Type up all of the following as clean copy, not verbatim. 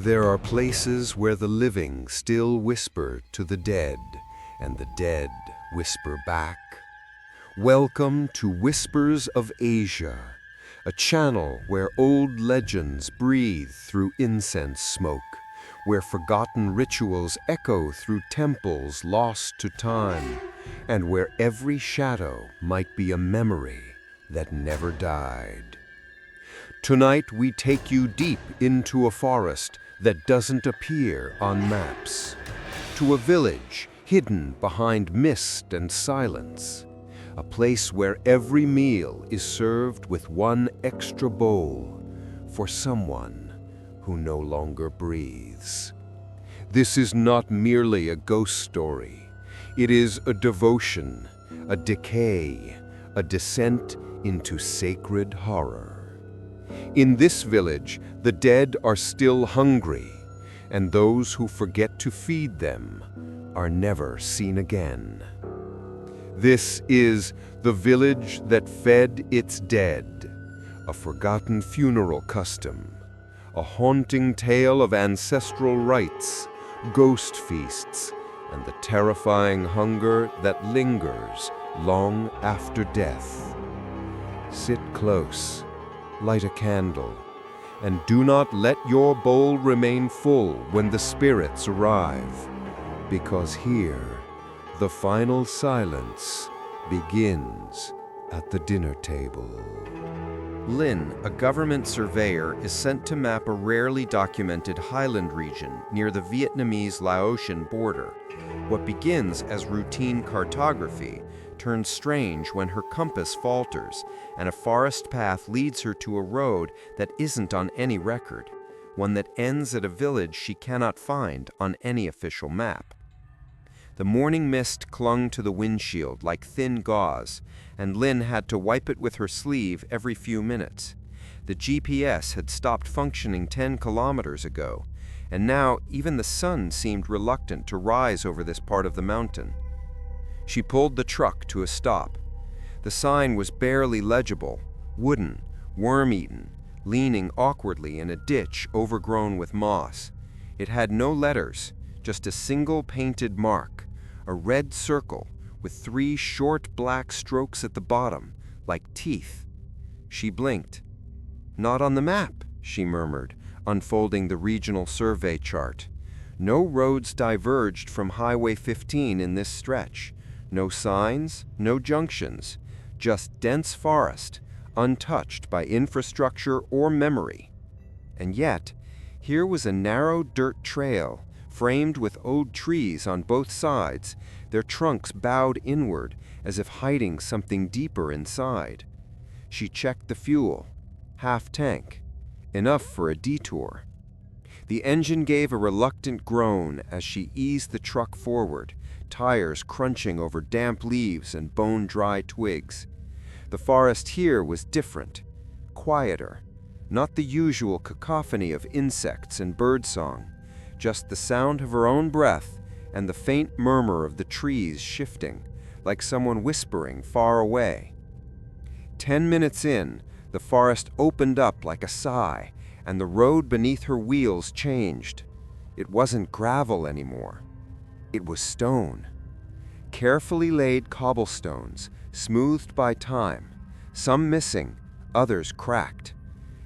There are places where the living still whisper to the dead, and the dead whisper back. Welcome to Whispers of Asia, a channel where old legends breathe through incense smoke, where forgotten rituals echo through temples lost to time, and where every shadow might be a memory that never died. Tonight we take you deep into a forest that doesn't appear on maps, to a village hidden behind mist and silence, a place where every meal is served with one extra bowl for someone who no longer breathes. This is not merely a ghost story. It is a devotion, a decay, a descent into sacred horror. In this village, the dead are still hungry, and those who forget to feed them are never seen again. This is the village that fed its dead, a forgotten funeral custom, a haunting tale of ancestral rites, ghost feasts, and the terrifying hunger that lingers long after death. Sit close, light a candle, and do not let your bowl remain full when the spirits arrive, because here, the final silence begins at the dinner table. Lin, a government surveyor, is sent to map a rarely documented highland region near the Vietnamese-Laotian border. What begins as routine cartography turns strange when her compass falters, and a forest path leads her to a road that isn't on any record, one that ends at a village she cannot find on any official map. The morning mist clung to the windshield like thin gauze, and Lin had to wipe it with her sleeve every few minutes. The GPS had stopped functioning 10 kilometers ago, and now even the sun seemed reluctant to rise over this part of the mountain. She pulled the truck to a stop. The sign was barely legible, wooden, worm-eaten, leaning awkwardly in a ditch overgrown with moss. It had no letters, just a single painted mark, a red circle with 3 short black strokes at the bottom, like teeth. She blinked. "Not on the map," she murmured, unfolding the regional survey chart. No roads diverged from Highway 15 in this stretch. No signs, no junctions, just dense forest, untouched by infrastructure or memory. And yet, here was a narrow dirt trail, framed with old trees on both sides, their trunks bowed inward as if hiding something deeper inside. She checked the fuel, half tank, enough for a detour. The engine gave a reluctant groan as she eased the truck forward, tires crunching over damp leaves and bone-dry twigs. The forest here was different, quieter, not the usual cacophony of insects and birdsong, just the sound of her own breath and the faint murmur of the trees shifting, like someone whispering far away. 10 minutes in, the forest opened up like a sigh, and the road beneath her wheels changed. It wasn't gravel anymore. It was stone. Carefully laid cobblestones, smoothed by time, some missing, others cracked.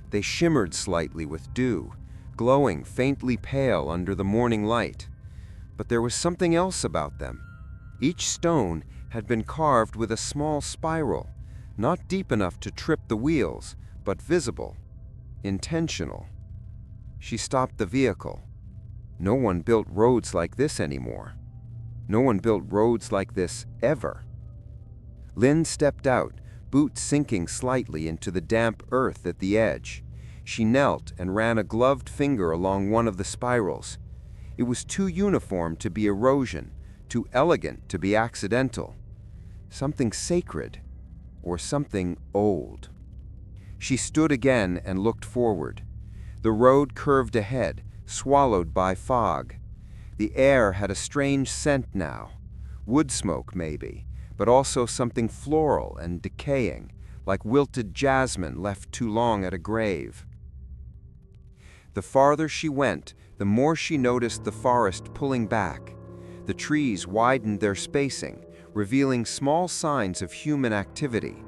They shimmered slightly with dew, glowing faintly pale under the morning light. But there was something else about them. Each stone had been carved with a small spiral, not deep enough to trip the wheels, but visible, intentional. She stopped the vehicle. No one built roads like this anymore. No one built roads like this ever. Lin stepped out, boots sinking slightly into the damp earth at the edge. She knelt and ran a gloved finger along one of the spirals. It was too uniform to be erosion, too elegant to be accidental. Something sacred, or something old. She stood again and looked forward. The road curved ahead, swallowed by fog. The air had a strange scent now, wood smoke maybe, but also something floral and decaying, like wilted jasmine left too long at a grave. The farther she went, the more she noticed the forest pulling back. The trees widened their spacing, revealing small signs of human activity.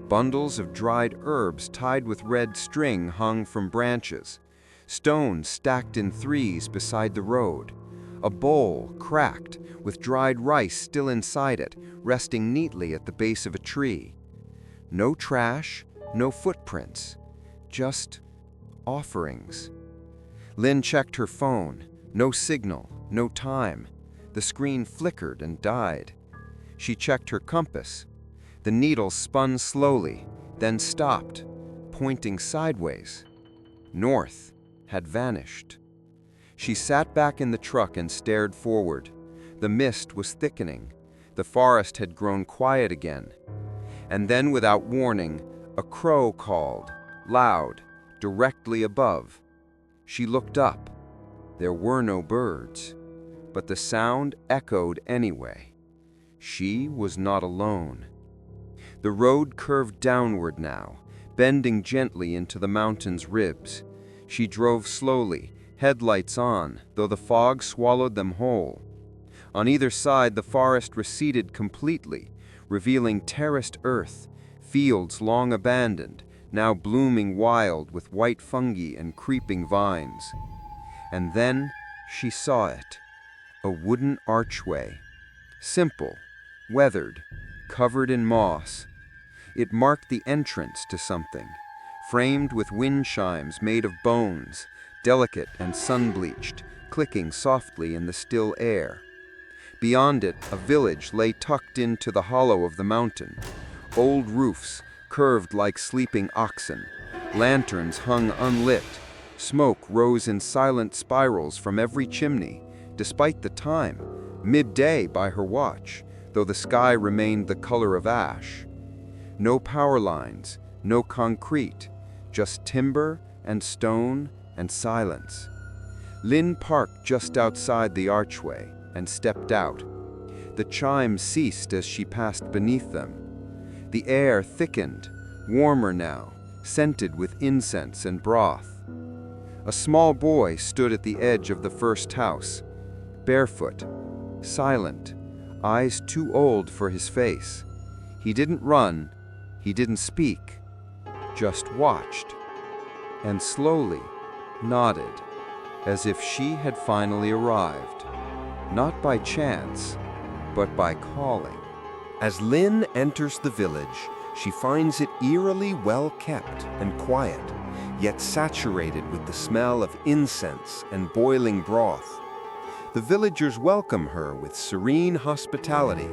Bundles of dried herbs tied with red string hung from branches. Stones stacked in threes beside the road. A bowl, cracked, with dried rice still inside it, resting neatly at the base of a tree. No trash, no footprints, just offerings. Lynn checked her phone. No signal, no time. The screen flickered and died. She checked her compass. The needle spun slowly, then stopped, pointing sideways. North had vanished. She sat back in the truck and stared forward. The mist was thickening. The forest had grown quiet again. And then, without warning, a crow called, loud, directly above. She looked up. There were no birds, but the sound echoed anyway. She was not alone. The road curved downward now, bending gently into the mountain's ribs. She drove slowly, headlights on, though the fog swallowed them whole. On either side, the forest receded completely, revealing terraced earth, fields long abandoned, now blooming wild with white fungi and creeping vines. And then she saw it, a wooden archway, simple, weathered, covered in moss. It marked the entrance to something, framed with wind chimes made of bones, delicate and sun-bleached, clicking softly in the still air. Beyond it, a village lay tucked into the hollow of the mountain. Old roofs, curved like sleeping oxen. Lanterns hung unlit. Smoke rose in silent spirals from every chimney, despite the time, midday by her watch, though the sky remained the color of ash. No power lines, no concrete, just timber and stone and silence. Lynn parked just outside the archway and stepped out. The chimes ceased as she passed beneath them. The air thickened, warmer now, scented with incense and broth. A small boy stood at the edge of the first house, barefoot, silent, eyes too old for his face. He didn't run, he didn't speak, just watched, and slowly nodded, as if she had finally arrived, not by chance, but by calling. As Lynn enters the village, she finds it eerily well kept and quiet, yet saturated with the smell of incense and boiling broth. The villagers welcome her with serene hospitality,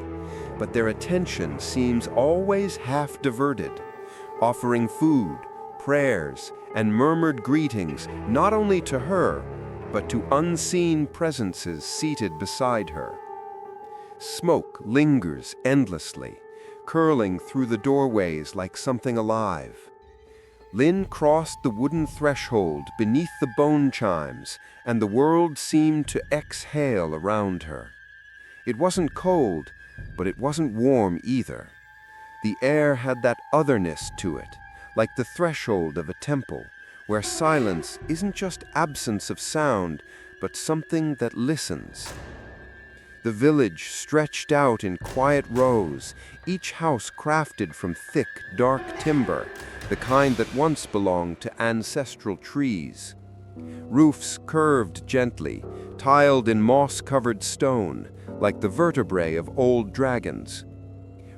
but their attention seems always half diverted, offering food, prayers, and murmured greetings not only to her, but to unseen presences seated beside her. Smoke lingers endlessly, curling through the doorways like something alive. Lynn crossed the wooden threshold beneath the bone chimes, and the world seemed to exhale around her. It wasn't cold, but it wasn't warm either. The air had that otherness to it, like the threshold of a temple, where silence isn't just absence of sound, but something that listens. The village stretched out in quiet rows, each house crafted from thick, dark timber, the kind that once belonged to ancestral trees. Roofs curved gently, tiled in moss-covered stone, like the vertebrae of old dragons.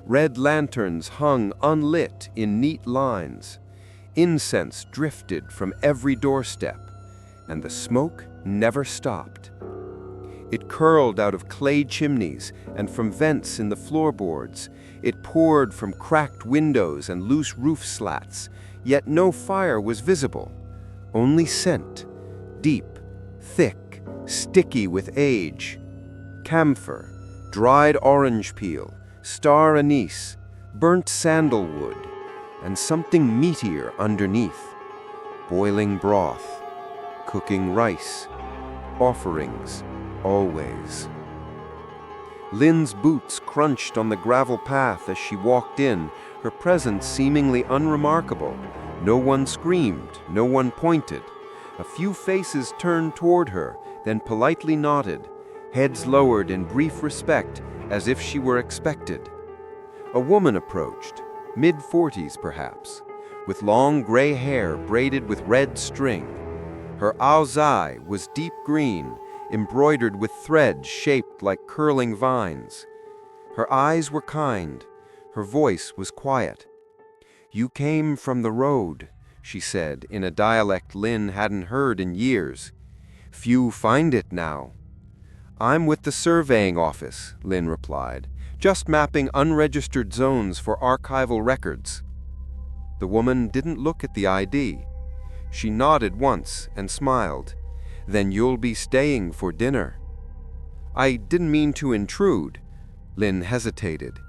Red lanterns hung unlit in neat lines. Incense drifted from every doorstep, and the smoke never stopped. It curled out of clay chimneys and from vents in the floorboards. It poured from cracked windows and loose roof slats, yet no fire was visible. Only scent, deep, thick, sticky with age. Camphor, dried orange peel, star anise, burnt sandalwood, and something meatier underneath. Boiling broth, cooking rice, offerings, always. Lynn's boots crunched on the gravel path as she walked in, her presence seemingly unremarkable. No one screamed, no one pointed. A few faces turned toward her, then politely nodded, heads lowered in brief respect as if she were expected. A woman approached, mid-40s perhaps, with long gray hair braided with red string. Her aozai was deep green, embroidered with threads shaped like curling vines. Her eyes were kind, her voice was quiet. "You came from the road," she said in a dialect Lin hadn't heard in years. "Few find it now." "I'm with the surveying office," Lin replied, "just mapping unregistered zones for archival records." The woman didn't look at the ID. She nodded once and smiled. "Then you'll be staying for dinner." "I didn't mean to intrude." Lin hesitated.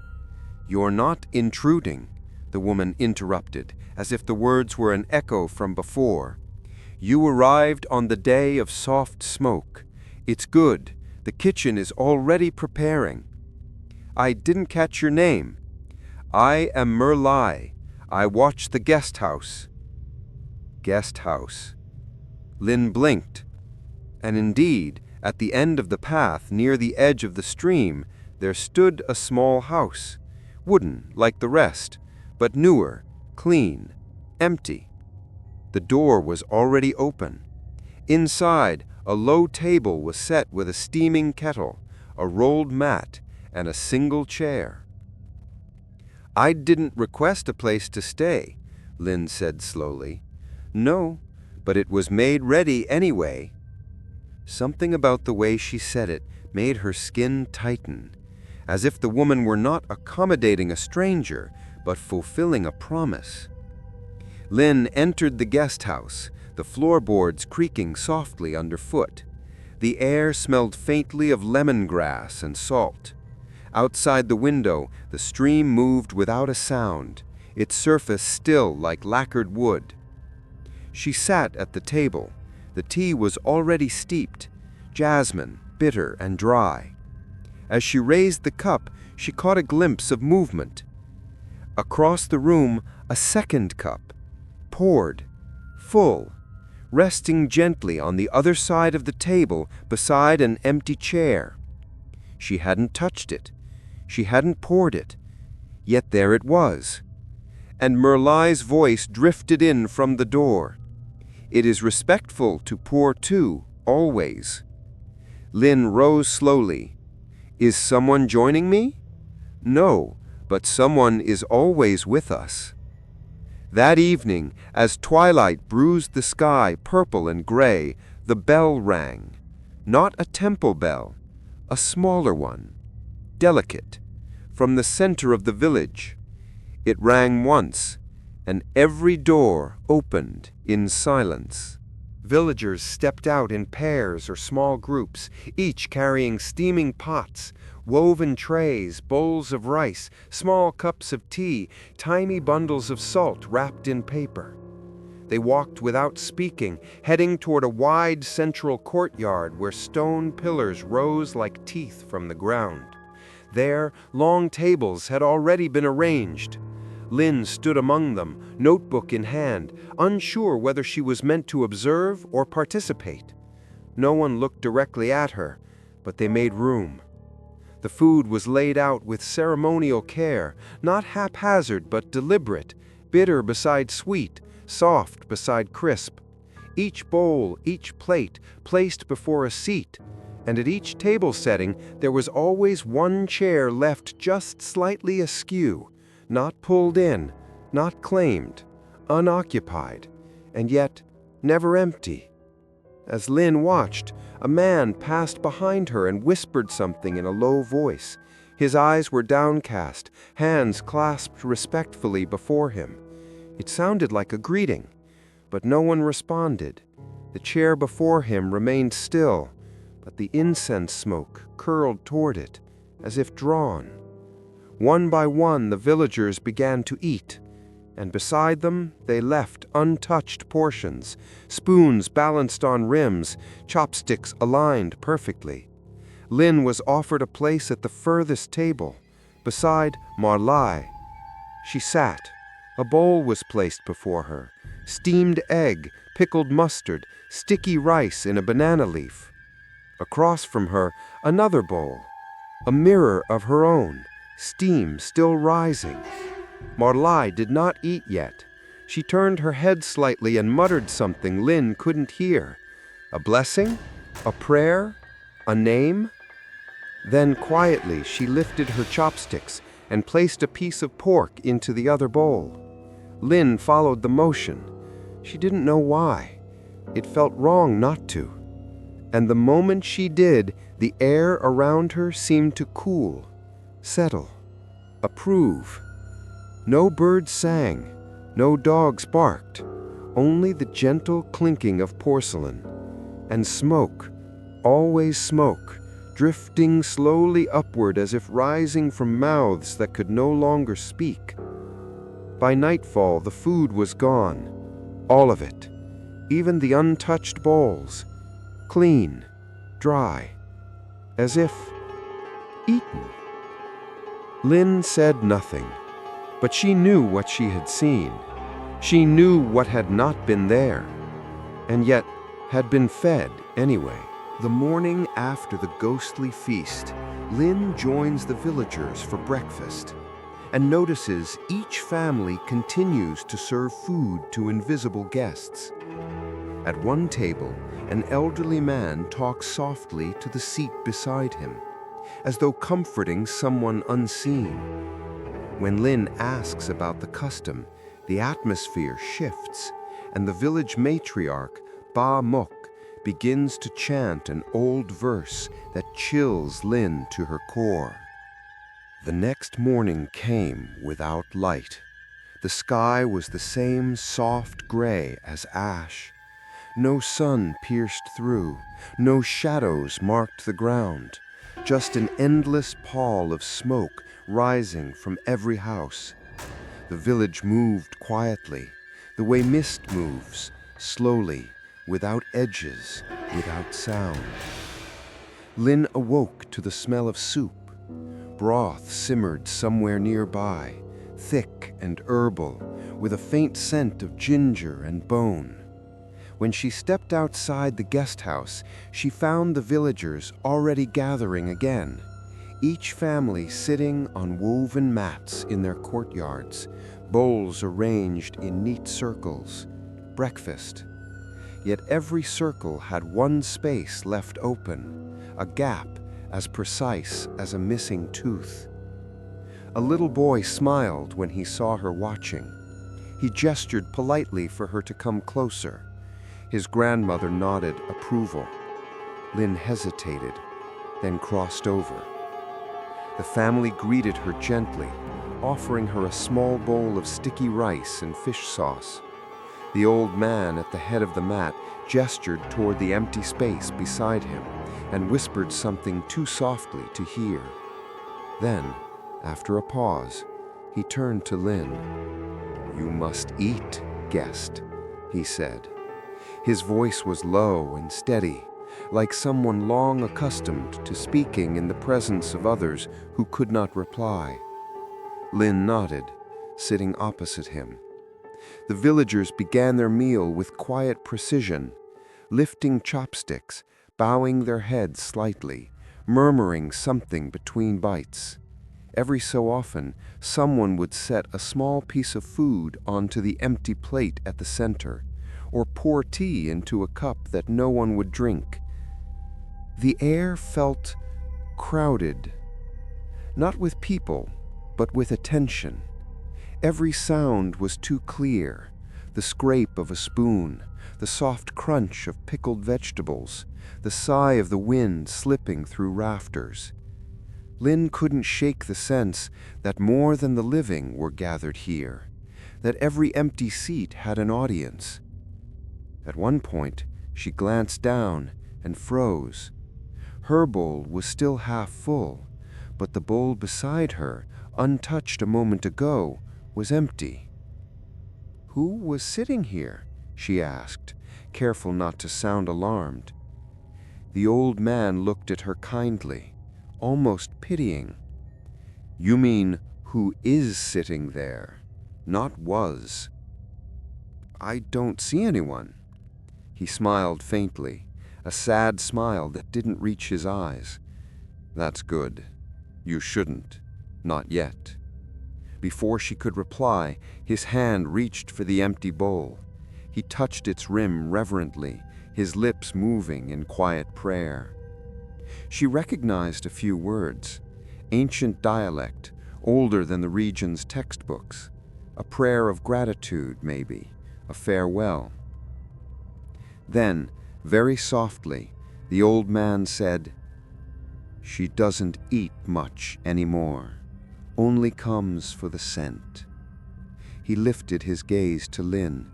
"You're not intruding," the woman interrupted, as if the words were an echo from before. "You arrived on the day of soft smoke. It's good. The kitchen is already preparing." "I didn't catch your name." "I am Merlai. I watch the guest house." Guest house. Lin blinked. And indeed, at the end of the path, near the edge of the stream, there stood a small house, wooden like the rest, but newer, clean, empty. The door was already open. Inside, a low table was set with a steaming kettle, a rolled mat, and a single chair. "I didn't request a place to stay," Lin said slowly. "No, but it was made ready anyway." Something about the way she said it made her skin tighten, as if the woman were not accommodating a stranger, but fulfilling a promise. Lin entered the guest house, the floorboards creaking softly underfoot. The air smelled faintly of lemongrass and salt. Outside the window, the stream moved without a sound, its surface still like lacquered wood. She sat at the table. The tea was already steeped, jasmine, bitter and dry. As she raised the cup, she caught a glimpse of movement. Across the room, a second cup, poured, full, resting gently on the other side of the table beside an empty chair. She hadn't touched it. She hadn't poured it. Yet there it was. And Merlai's voice drifted in from the door. "It is respectful to pour two, always." Lin rose slowly. "Is someone joining me?" "No, but someone is always with us." That evening, as twilight bruised the sky purple and gray, the bell rang. Not a temple bell, a smaller one, delicate, from the center of the village. It rang once, and every door opened in silence. Villagers stepped out in pairs or small groups, each carrying steaming pots, woven trays, bowls of rice, small cups of tea, tiny bundles of salt wrapped in paper. They walked without speaking, heading toward a wide central courtyard where stone pillars rose like teeth from the ground. There, long tables had already been arranged. Lin stood among them, notebook in hand, unsure whether she was meant to observe or participate. No one looked directly at her, but they made room. The food was laid out with ceremonial care, not haphazard but deliberate, bitter beside sweet, soft beside crisp. Each bowl, each plate, placed before a seat, and at each table setting there was always one chair left just slightly askew, not pulled in, not claimed, unoccupied, and yet never empty. As Lin watched, a man passed behind her and whispered something in a low voice. His eyes were downcast, hands clasped respectfully before him. It sounded like a greeting, but no one responded. The chair before him remained still, but the incense smoke curled toward it, as if drawn. One by one, the villagers began to eat, and beside them they left untouched portions, spoons balanced on rims, chopsticks aligned perfectly. Lin was offered a place at the furthest table, beside Marlai. She sat. A bowl was placed before her, steamed egg, pickled mustard, sticky rice in a banana leaf. Across from her, another bowl, a mirror of her own, steam still rising. Marlai did not eat yet. She turned her head slightly and muttered something Lin couldn't hear. A blessing? A prayer? A name? Then quietly she lifted her chopsticks and placed a piece of pork into the other bowl. Lin followed the motion. She didn't know why. It felt wrong not to. And the moment she did, the air around her seemed to cool, settle, approve. No birds sang, no dogs barked, only the gentle clinking of porcelain. And smoke, always smoke, drifting slowly upward as if rising from mouths that could no longer speak. By nightfall, the food was gone, all of it, even the untouched bowls, clean, dry, as if eaten. Lin said nothing, but she knew what she had seen. She knew what had not been there, and yet had been fed anyway. The morning after the ghostly feast, Lin joins the villagers for breakfast and notices each family continues to serve food to invisible guests. At one table, an elderly man talks softly to the seat beside him, as though comforting someone unseen. When Lin asks about the custom, the atmosphere shifts, and the village matriarch, Ba Mok, begins to chant an old verse that chills Lin to her core. The next morning came without light. The sky was the same soft gray as ash. No sun pierced through, no shadows marked the ground, just an endless pall of smoke rising from every house. The village moved quietly, the way mist moves, slowly, without edges, without sound. Lin awoke to the smell of soup. Broth simmered somewhere nearby, thick and herbal, with a faint scent of ginger and bone. When she stepped outside the guest house, she found the villagers already gathering again, each family sitting on woven mats in their courtyards, bowls arranged in neat circles, breakfast. Yet every circle had one space left open, a gap as precise as a missing tooth. A little boy smiled when he saw her watching. He gestured politely for her to come closer. His grandmother nodded approval. Lin hesitated, then crossed over. The family greeted her gently, offering her a small bowl of sticky rice and fish sauce. The old man at the head of the mat gestured toward the empty space beside him and whispered something too softly to hear. Then, after a pause, he turned to Lin. "You must eat, guest," he said. His voice was low and steady, like someone long accustomed to speaking in the presence of others who could not reply. Lin nodded, sitting opposite him. The villagers began their meal with quiet precision, lifting chopsticks, bowing their heads slightly, murmuring something between bites. Every so often, someone would set a small piece of food onto the empty plate at the center, or pour tea into a cup that no one would drink. The air felt crowded, not with people, but with attention. Every sound was too clear, the scrape of a spoon, the soft crunch of pickled vegetables, the sigh of the wind slipping through rafters. Lin couldn't shake the sense that more than the living were gathered here, that every empty seat had an audience. At one point, she glanced down and froze. Her bowl was still half full, but the bowl beside her, untouched a moment ago, was empty. "Who was sitting here?" she asked, careful not to sound alarmed. The old man looked at her kindly, almost pitying. "You mean who is sitting there, not was." "I don't see anyone." He smiled faintly, a sad smile that didn't reach his eyes. "That's good. You shouldn't. Not yet." Before she could reply, his hand reached for the empty bowl. He touched its rim reverently, his lips moving in quiet prayer. She recognized a few words, ancient dialect, older than the region's textbooks, a prayer of gratitude, maybe, a farewell. Then, very softly, the old man said, "She doesn't eat much anymore, only comes for the scent." He lifted his gaze to Lynn.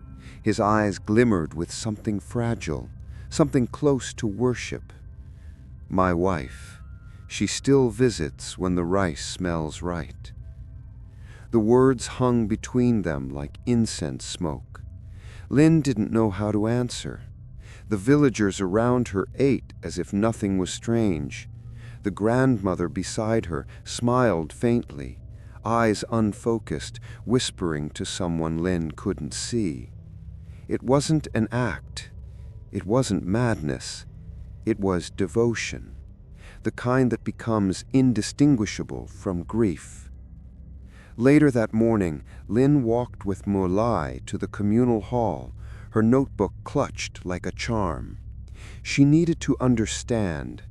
His eyes glimmered with something fragile, something close to worship. "My wife. She still visits when the rice smells right." The words hung between them like incense smoke. Lynn didn't know how to answer. The villagers around her ate as if nothing was strange. The grandmother beside her smiled faintly, eyes unfocused, whispering to someone Lynn couldn't see. It wasn't an act. It wasn't madness. It was devotion, the kind that becomes indistinguishable from grief. Later that morning, Lynn walked with Mulai to the communal hall, her notebook clutched like a charm. She needed to understand.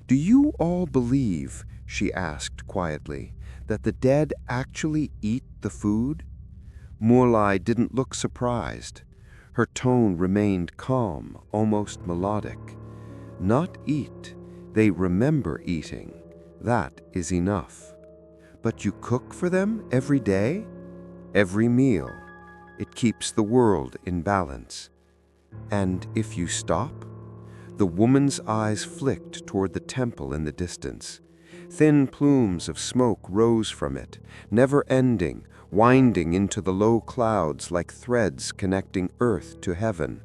"Do you all believe," she asked quietly, "that the dead actually eat the food?" Mulai didn't look surprised. Her tone remained calm, almost melodic. "Not eat. They remember eating. That is enough." "But you cook for them every day?" "Every meal. It keeps the world in balance." "And if you stop?" The woman's eyes flicked toward the temple in the distance. Thin plumes of smoke rose from it, never ending, winding into the low clouds like threads connecting earth to heaven.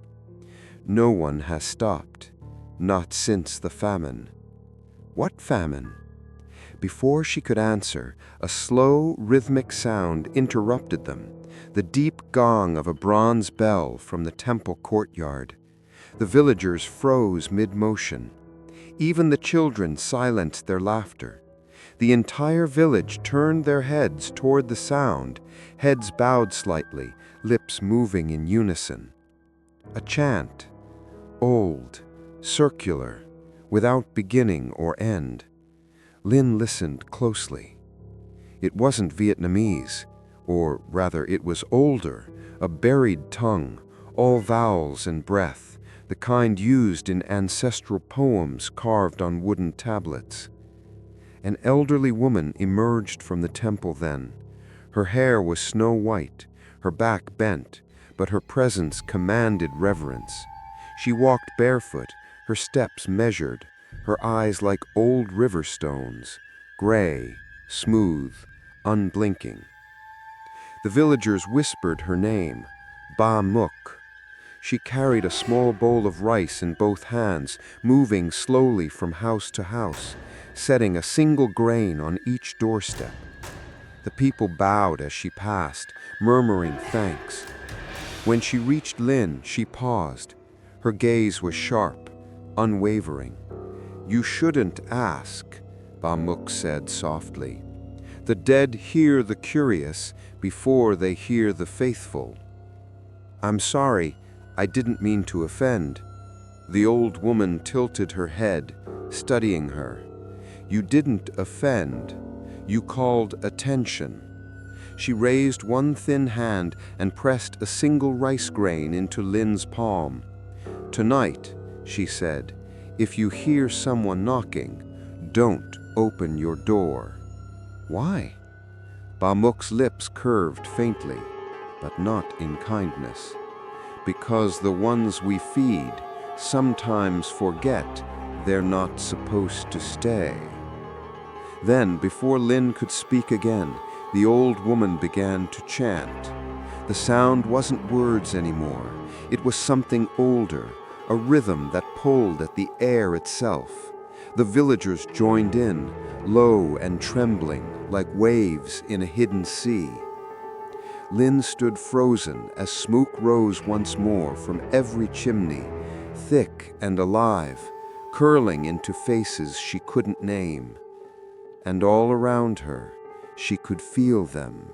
"No one has stopped. Not since the famine." "What famine?" Before she could answer, a slow, rhythmic sound interrupted them, the deep gong of a bronze bell from the temple courtyard. The villagers froze mid-motion. Even the children silenced their laughter. The entire village turned their heads toward the sound, heads bowed slightly, lips moving in unison. A chant, old, circular, without beginning or end. Lynn listened closely. It wasn't Vietnamese, or rather it was older, a buried tongue, all vowels and breath, the kind used in ancestral poems carved on wooden tablets. An elderly woman emerged from the temple then. Her hair was snow white, her back bent, but her presence commanded reverence. She walked barefoot, her steps measured, her eyes like old river stones, gray, smooth, unblinking. The villagers whispered her name, Ba Muk. She carried a small bowl of rice in both hands, moving slowly from house to house, setting a single grain on each doorstep. The people bowed as she passed, murmuring thanks. When she reached Lynn, she paused. Her gaze was sharp, unwavering. "You shouldn't ask," Ba Muk said softly. "The dead hear the curious before they hear the faithful." "I'm sorry, I didn't mean to offend." The old woman tilted her head, studying her. "You didn't offend. You called attention." She raised one thin hand and pressed a single rice grain into Lynn's palm. "Tonight," she said, "if you hear someone knocking, don't open your door." "Why?" Ba Muk's lips curved faintly, but not in kindness. "Because the ones we feed sometimes forget they're not supposed to stay." Then, before Lynn could speak again, the old woman began to chant. The sound wasn't words anymore. It was something older, a rhythm that pulled at the air itself. The villagers joined in, low and trembling, like waves in a hidden sea. Lynn stood frozen as smoke rose once more from every chimney, thick and alive, curling into faces she couldn't name. And all around her, she could feel them,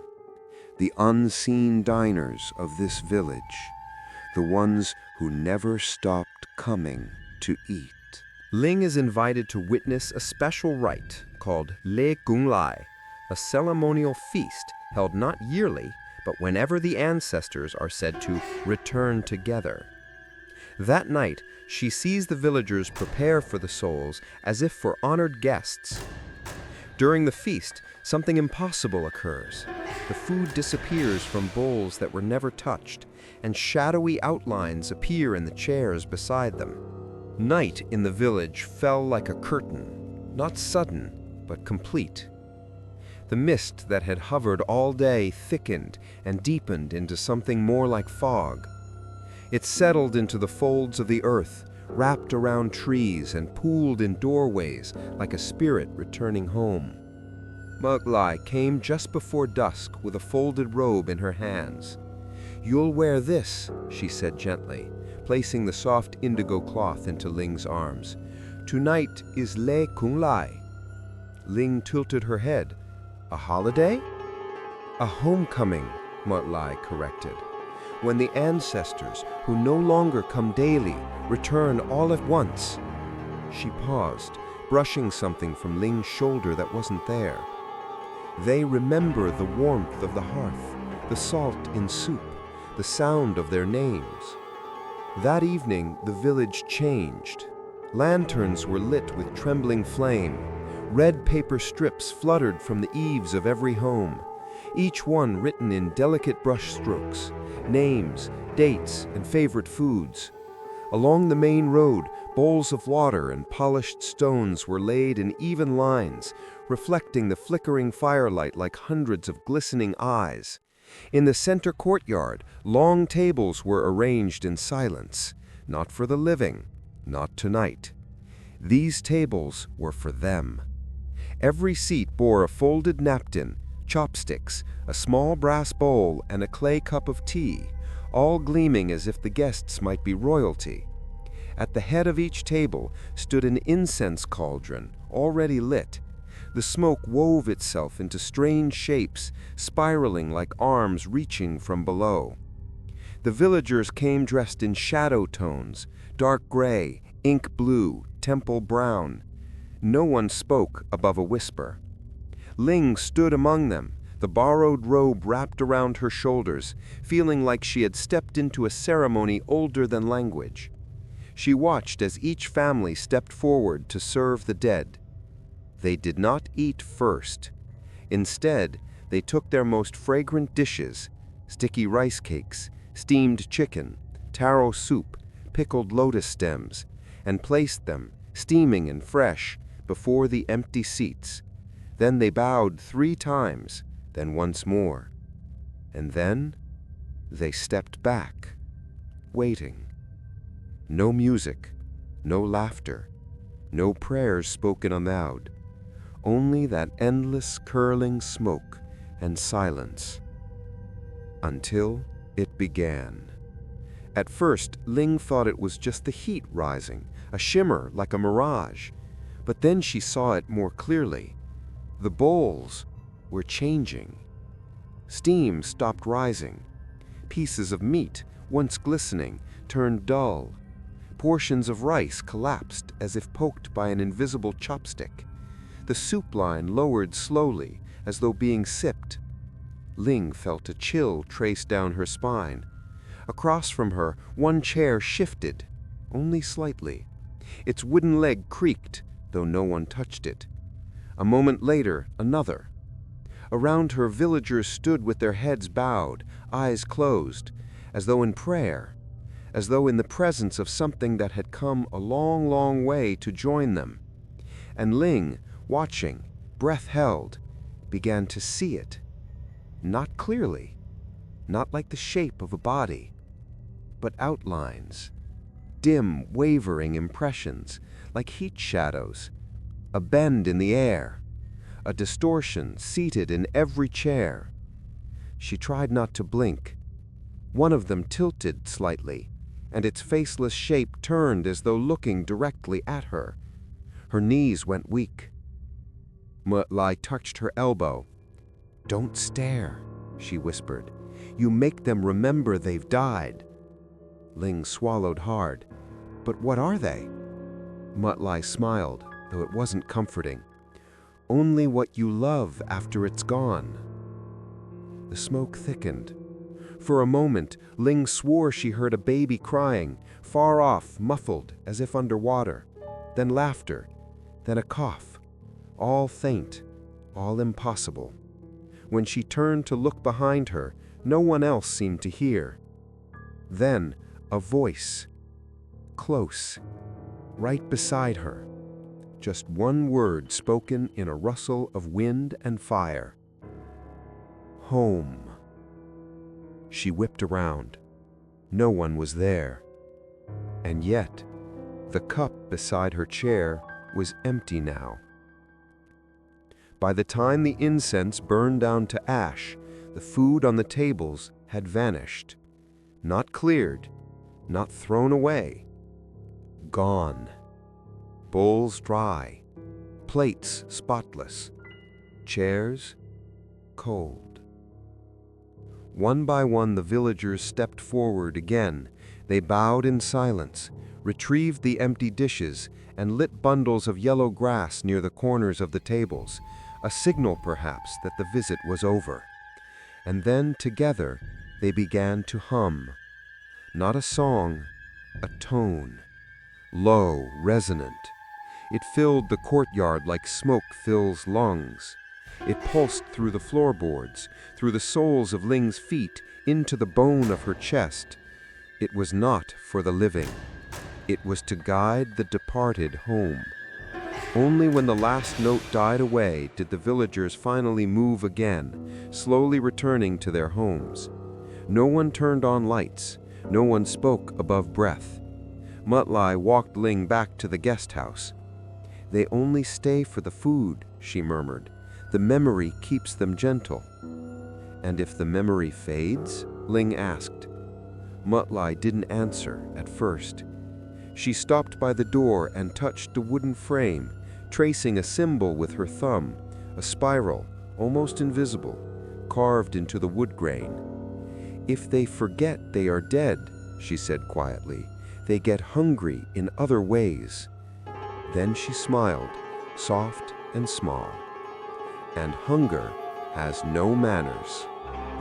the unseen diners of this village, the ones who never stopped coming to eat. Ling is invited to witness a special rite called Le Gung Lai, a ceremonial feast held not yearly, but whenever the ancestors are said to return together. That night, she sees the villagers prepare for the souls as if for honored guests. During the feast, something impossible occurs. The food disappears from bowls that were never touched, and shadowy outlines appear in the chairs beside them. Night in the village fell like a curtain, not sudden, but complete. The mist that had hovered all day thickened and deepened into something more like fog. It settled into the folds of the earth, wrapped around trees and pooled in doorways like a spirit returning home. Mowgli came just before dusk with a folded robe in her hands. "You'll wear this," she said gently, placing the soft indigo cloth into Ling's arms. "Tonight is Le Gung Lai." Ling tilted her head. "A holiday?" "A homecoming," Mowgli corrected. "When the ancestors, who no longer come daily, return all at once." She paused, brushing something from Ling's shoulder that wasn't there. "They remember the warmth of the hearth, the salt in soup, the sound of their names." That evening, the village changed. Lanterns were lit with trembling flame. Red paper strips fluttered from the eaves of every home, each one written in delicate brush strokes, names, dates, and favorite foods. Along the main road, bowls of water and polished stones were laid in even lines, reflecting the flickering firelight like hundreds of glistening eyes. In the center courtyard, long tables were arranged in silence, not for the living, not tonight. These tables were for them. Every seat bore a folded napkin, chopsticks, a small brass bowl, and a clay cup of tea, all gleaming as if the guests might be royalty. At the head of each table stood an incense cauldron, already lit. The smoke wove itself into strange shapes, spiraling like arms reaching from below. The villagers came dressed in shadow tones, dark gray, ink blue, temple brown. No one spoke above a whisper. Ling stood among them, the borrowed robe wrapped around her shoulders, feeling like she had stepped into a ceremony older than language. She watched as each family stepped forward to serve the dead. They did not eat first. Instead, they took their most fragrant dishes, sticky rice cakes, steamed chicken, taro soup, pickled lotus stems, and placed them, steaming and fresh, before the empty seats. Then they bowed 3 times, then once more. And then they stepped back, waiting. No music, no laughter, no prayers spoken aloud. Only that endless curling smoke and silence. Until it began. At first, Ling thought it was just the heat rising, a shimmer like a mirage. But then she saw it more clearly. The bowls were changing. Steam stopped rising. Pieces of meat, once glistening, turned dull. Portions of rice collapsed as if poked by an invisible chopstick. The soup line lowered slowly, as though being sipped. Ling felt a chill trace down her spine. Across from her, one chair shifted, only slightly. Its wooden leg creaked, though no one touched it. A moment later, another. Around her, villagers stood with their heads bowed, eyes closed, as though in prayer, as though in the presence of something that had come a long, long way to join them. And Ling, watching, breath held, began to see it. Not clearly, not like the shape of a body, but outlines, dim, wavering impressions, like heat shadows, a bend in the air, a distortion seated in every chair. She tried not to blink. One of them tilted slightly, and its faceless shape turned as though looking directly at her. Her knees went weak. Mutlai touched her elbow. "Don't stare," she whispered. "You make them remember they've died." Ling swallowed hard. "But what are they?" Mutlai smiled, though it wasn't comforting. "Only what you love after it's gone." The smoke thickened. For a moment, Ling swore she heard a baby crying, far off, muffled, as if underwater. Then laughter, then a cough. All faint, all impossible. When she turned to look behind her, no one else seemed to hear. Then, a voice. Close. Right beside her. Just one word spoken in a rustle of wind and fire. Home. She whipped around. No one was there. And yet, the cup beside her chair was empty now. By the time the incense burned down to ash, the food on the tables had vanished. Not cleared, not thrown away. Gone. Bowls dry, plates spotless, chairs cold. One by one the villagers stepped forward again. They bowed in silence, retrieved the empty dishes, and lit bundles of yellow grass near the corners of the tables, a signal perhaps that the visit was over. And then together they began to hum. Not a song, a tone. Low, resonant. It filled the courtyard like smoke fills lungs. It pulsed through the floorboards, through the soles of Ling's feet, into the bone of her chest. It was not for the living. It was to guide the departed home. Only when the last note died away did the villagers finally move again, slowly returning to their homes. No one turned on lights. No one spoke above breath. Mutlai walked Ling back to the guest house. "They only stay for the food," she murmured. "The memory keeps them gentle." "And if the memory fades?" Ling asked. Mutlai didn't answer at first. She stopped by the door and touched the wooden frame, tracing a symbol with her thumb, a spiral, almost invisible, carved into the wood grain. "If they forget they are dead," she said quietly, "they get hungry in other ways." Then she smiled, soft and small. And hunger has no manners.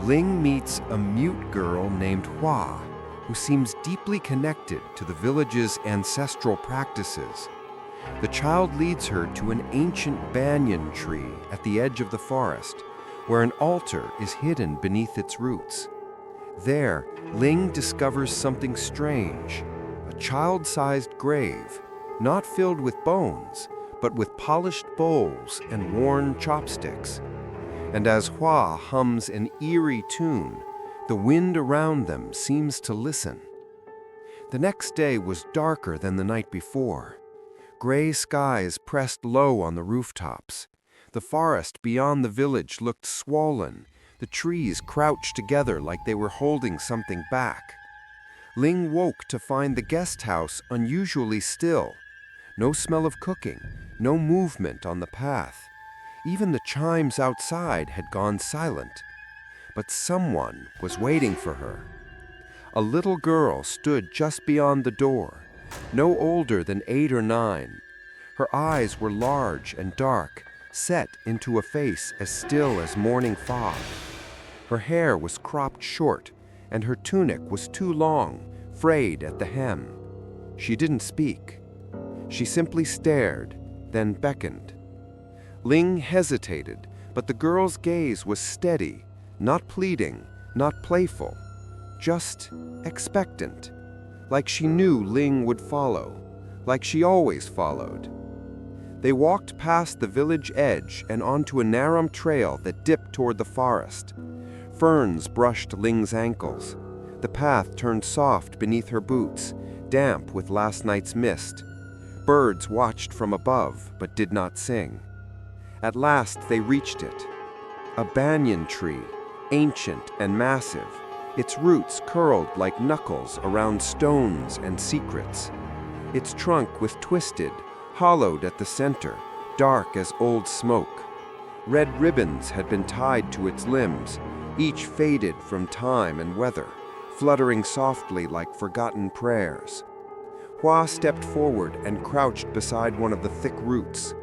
Ling meets a mute girl named Hua, who seems deeply connected to the village's ancestral practices. The child leads her to an ancient banyan tree at the edge of the forest, where an altar is hidden beneath its roots. There, Ling discovers something strange, a child-sized grave, not filled with bones, but with polished bowls and worn chopsticks. And as Hua hums an eerie tune, the wind around them seems to listen. The next day was darker than the night before. Gray skies pressed low on the rooftops. The forest beyond the village looked swollen, the trees crouched together like they were holding something back. Ling woke to find the guest house unusually still. No smell of cooking, no movement on the path. Even the chimes outside had gone silent. But someone was waiting for her. A little girl stood just beyond the door, no older than 8 or 9. Her eyes were large and dark, set into a face as still as morning fog. Her hair was cropped short, and her tunic was too long, frayed at the hem. She didn't speak. She simply stared, then beckoned. Ling hesitated, but the girl's gaze was steady, not pleading, not playful, just expectant, like she knew Ling would follow, like she always followed. They walked past the village edge and onto a narrow trail that dipped toward the forest. Ferns brushed Ling's ankles. The path turned soft beneath her boots, damp with last night's mist. Birds watched from above, but did not sing. At last they reached it. A banyan tree, ancient and massive, its roots curled like knuckles around stones and secrets. Its trunk was twisted, hollowed at the center, dark as old smoke. Red ribbons had been tied to its limbs, each faded from time and weather, fluttering softly like forgotten prayers. Hua stepped forward and crouched beside one of the thick roots.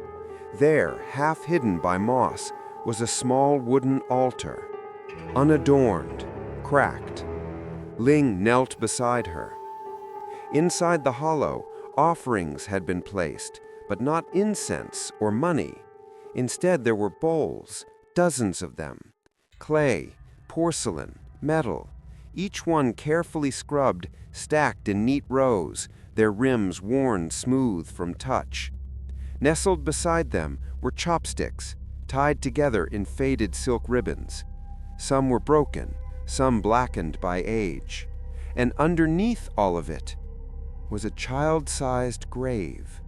There, half hidden by moss, was a small wooden altar, unadorned, cracked. Ling knelt beside her. Inside the hollow, offerings had been placed, but not incense or money. Instead, there were bowls, dozens of them. Clay, porcelain, metal, each one carefully scrubbed, stacked in neat rows, their rims worn smooth from touch. Nestled beside them were chopsticks, tied together in faded silk ribbons. Some were broken, some blackened by age. And underneath all of it was a child-sized grave.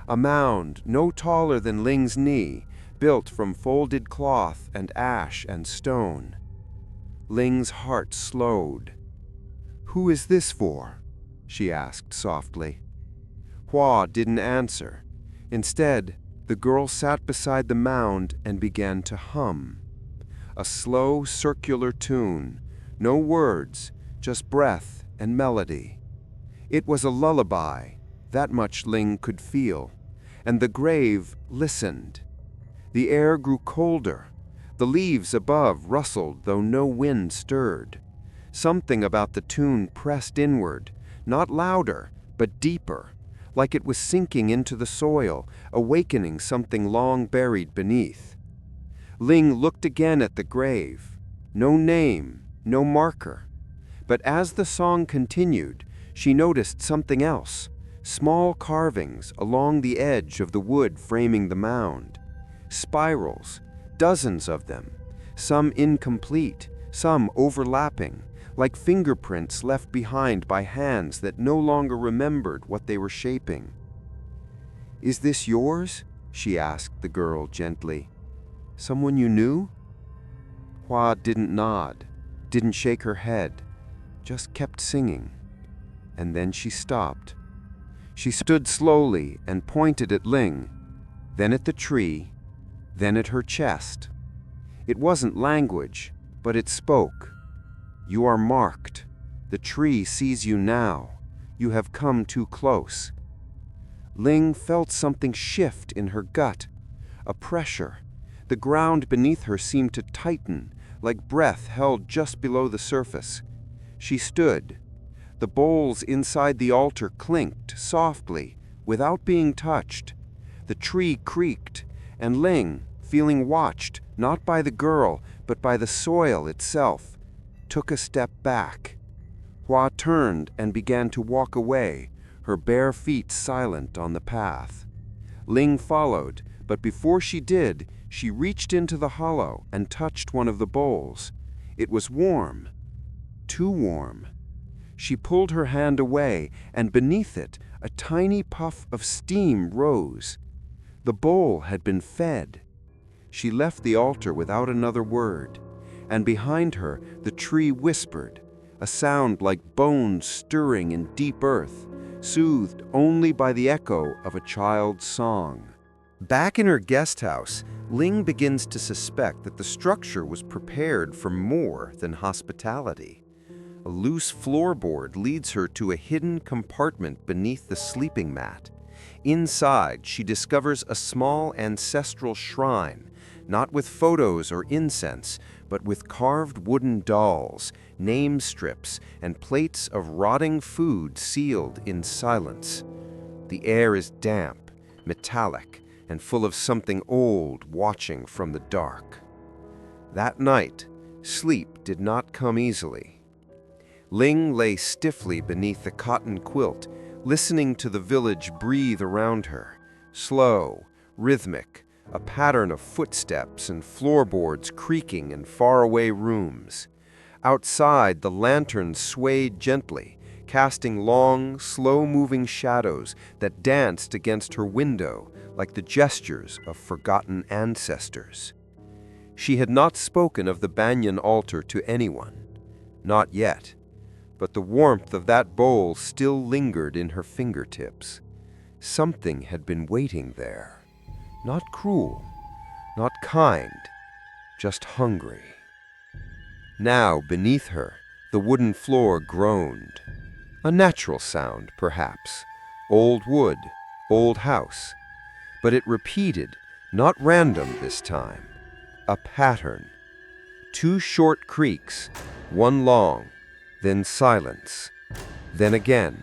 A mound no taller than Ling's knee, built from folded cloth and ash and stone. Ling's heart slowed. "Who is this for?" she asked softly. Hua didn't answer. Instead, the girl sat beside the mound and began to hum. A slow, circular tune, no words, just breath and melody. It was a lullaby, that much Ling could feel, and the grave listened. The air grew colder. The leaves above rustled though no wind stirred. Something about the tune pressed inward, not louder, but deeper, like it was sinking into the soil, awakening something long buried beneath. Ling looked again at the grave. No name, no marker. But as the song continued, she noticed something else. Small carvings along the edge of the wood framing the mound. Spirals, dozens of them, some incomplete, some overlapping, like fingerprints left behind by hands that no longer remembered what they were shaping. "Is this yours?" she asked the girl gently. "Someone you knew?" Hua didn't nod, didn't shake her head, just kept singing. And then she stopped. She stood slowly and pointed at Ling, then at the tree, then at her chest. It wasn't language, but it spoke. "You are marked. The tree sees you now. You have come too close." Ling felt something shift in her gut, a pressure. The ground beneath her seemed to tighten, like breath held just below the surface. She stood. The bowls inside the altar clinked softly, without being touched. The tree creaked, and Ling, feeling watched, not by the girl, but by the soil itself, took a step back. Hua turned and began to walk away, her bare feet silent on the path. Ling followed, but before she did, she reached into the hollow and touched one of the bowls. It was warm, too warm. She pulled her hand away, and beneath it, a tiny puff of steam rose. The bowl had been fed. She left the altar without another word, and behind her the tree whispered, a sound like bones stirring in deep earth, soothed only by the echo of a child's song. Back in her guest house, Ling begins to suspect that the structure was prepared for more than hospitality. A loose floorboard leads her to a hidden compartment beneath the sleeping mat. Inside, she discovers a small ancestral shrine, not with photos or incense, but with carved wooden dolls, name strips, and plates of rotting food sealed in silence. The air is damp, metallic, and full of something old watching from the dark. That night, sleep did not come easily. Ling lay stiffly beneath the cotton quilt, listening to the village breathe around her. Slow, rhythmic, a pattern of footsteps and floorboards creaking in faraway rooms. Outside, the lanterns swayed gently, casting long, slow-moving shadows that danced against her window like the gestures of forgotten ancestors. She had not spoken of the banyan altar to anyone. Not yet, but the warmth of that bowl still lingered in her fingertips. Something had been waiting there. Not cruel, not kind, just hungry. Now, beneath her, the wooden floor groaned. A natural sound, perhaps. Old wood, old house. But it repeated, not random this time. A pattern. 2 short creaks, one long, then silence. Then again.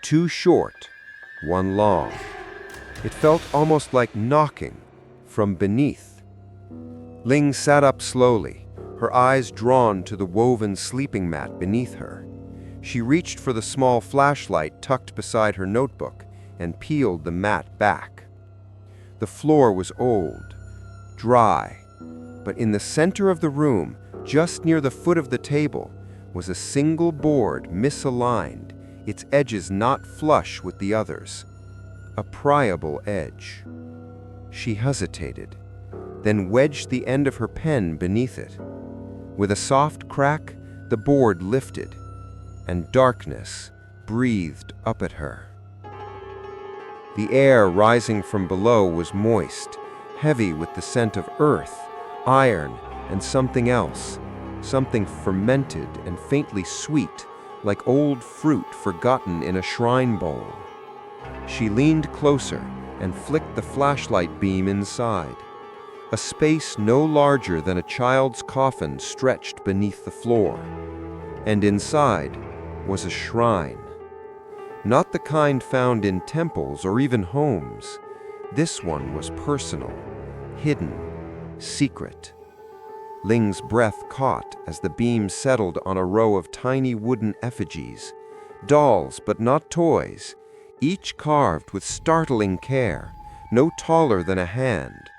2 short, one long. It felt almost like knocking from beneath. Ling sat up slowly, her eyes drawn to the woven sleeping mat beneath her. She reached for the small flashlight tucked beside her notebook and peeled the mat back. The floor was old, dry, but in the center of the room, just near the foot of the table, was a single board misaligned, its edges not flush with the others. A pryable edge. She hesitated, then wedged the end of her pen beneath it. With a soft crack, the board lifted, and darkness breathed up at her. The air rising from below was moist, heavy with the scent of earth, iron, and something else, something fermented and faintly sweet, like old fruit forgotten in a shrine bowl. She leaned closer and flicked the flashlight beam inside. A space no larger than a child's coffin stretched beneath the floor, and inside was a shrine. Not the kind found in temples or even homes. This one was personal, hidden, secret. Ling's breath caught as the beam settled on a row of tiny wooden effigies, dolls but not toys, each carved with startling care, no taller than a hand.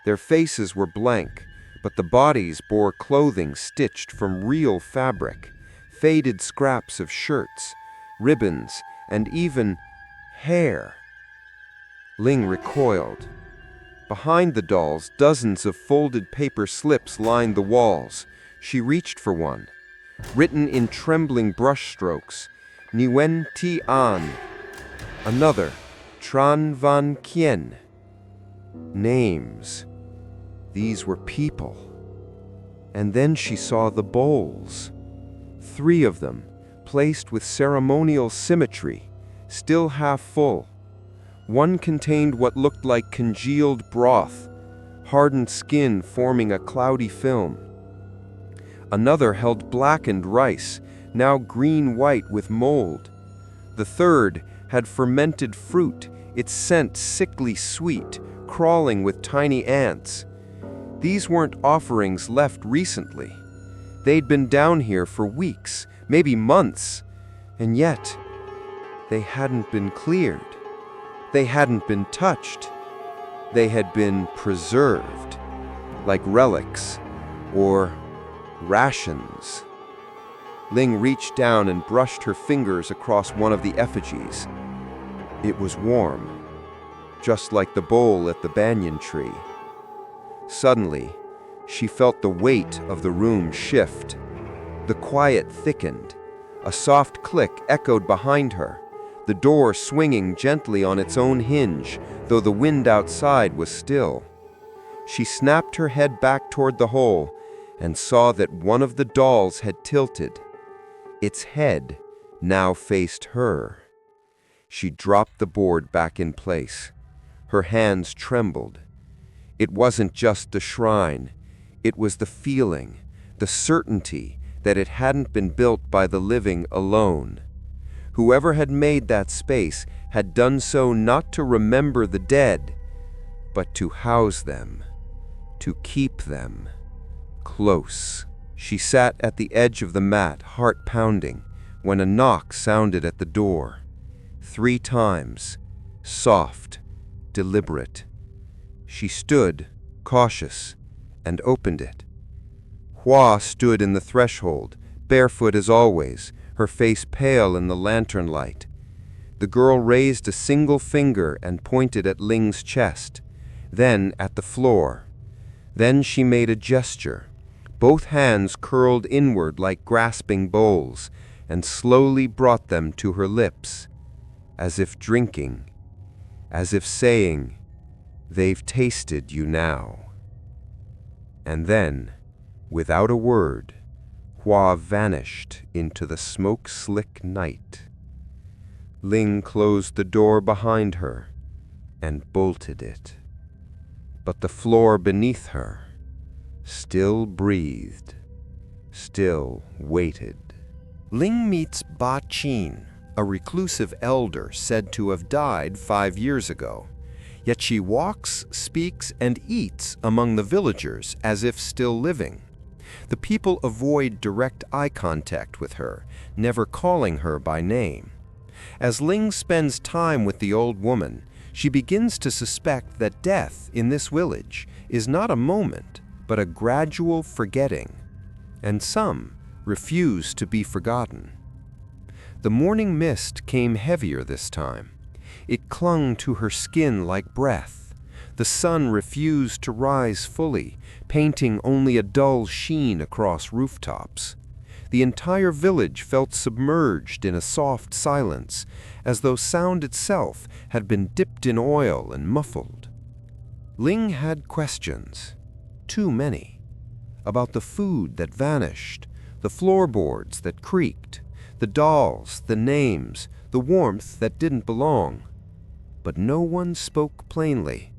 Their faces were blank, but the bodies bore clothing stitched from real fabric, faded scraps of shirts, ribbons, and even hair. Ling recoiled. Behind the dolls, dozens of folded paper slips lined the walls. She reached for one. Written in trembling brushstrokes, Nguyen Ti An. Another, Tran Van Kien. Names. These were people. And then she saw the bowls. 3 of them, placed with ceremonial symmetry, still half full. One contained what looked like congealed broth, hardened skin forming a cloudy film. Another held blackened rice, now green-white with mold. The third had fermented fruit, its scent sickly sweet, crawling with tiny ants. These weren't offerings left recently. They'd been down here for weeks, maybe months, and yet they hadn't been cleared. They hadn't been touched. They had been preserved, like relics or rations. Ling reached down and brushed her fingers across one of the effigies. It was warm, just like the bowl at the banyan tree. Suddenly, she felt the weight of the room shift. The quiet thickened. A soft click echoed behind her, the door swinging gently on its own hinge, though the wind outside was still. She snapped her head back toward the hole and saw that one of the dolls had tilted. Its head now faced her. She dropped the board back in place. Her hands trembled. It wasn't just the shrine. It was the feeling, the certainty that it hadn't been built by the living alone. Whoever had made that space had done so not to remember the dead, but to house them, to keep them close. She sat at the edge of the mat, heart pounding, when a knock sounded at the door. 3 times, soft, deliberate. She stood, cautious, and opened it. Hua stood in the threshold, barefoot as always, her face pale in the lantern light. The girl raised a single finger and pointed at Ling's chest, then at the floor. Then she made a gesture, Both hands curled inward like grasping bowls, and slowly brought them to her lips, as if drinking, as if saying, "They've tasted you now." And then, without a word, Hua vanished into the smoke-slick night. Ling closed the door behind her and bolted it. But the floor beneath her still breathed, still waited. Ling meets Ba Qin, a reclusive elder said to have died 5 years ago. Yet she walks, speaks, and eats among the villagers as if still living. The people avoid direct eye contact with her, never calling her by name. As Ling spends time with the old woman, she begins to suspect that death in this village is not a moment, but a gradual forgetting. And some refuse to be forgotten. The morning mist came heavier this time. It clung to her skin like breath. The sun refused to rise fully, painting only a dull sheen across rooftops. The entire village felt submerged in a soft silence, as though sound itself had been dipped in oil and muffled. Ling had questions, too many, about the food that vanished, the floorboards that creaked, the dolls, the names, the warmth that didn't belong. But no one spoke plainly,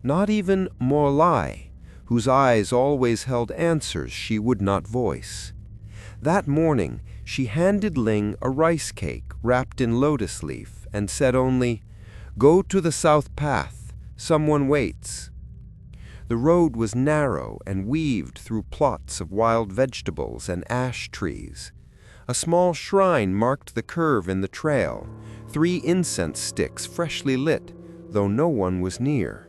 not even Morlai, whose eyes always held answers she would not voice. That morning, she handed Ling a rice cake wrapped in lotus leaf and said only, "Go to the south path. Someone waits." The road was narrow and weaved through plots of wild vegetables and ash trees. A small shrine marked the curve in the trail, 3 incense sticks freshly lit, though no one was near.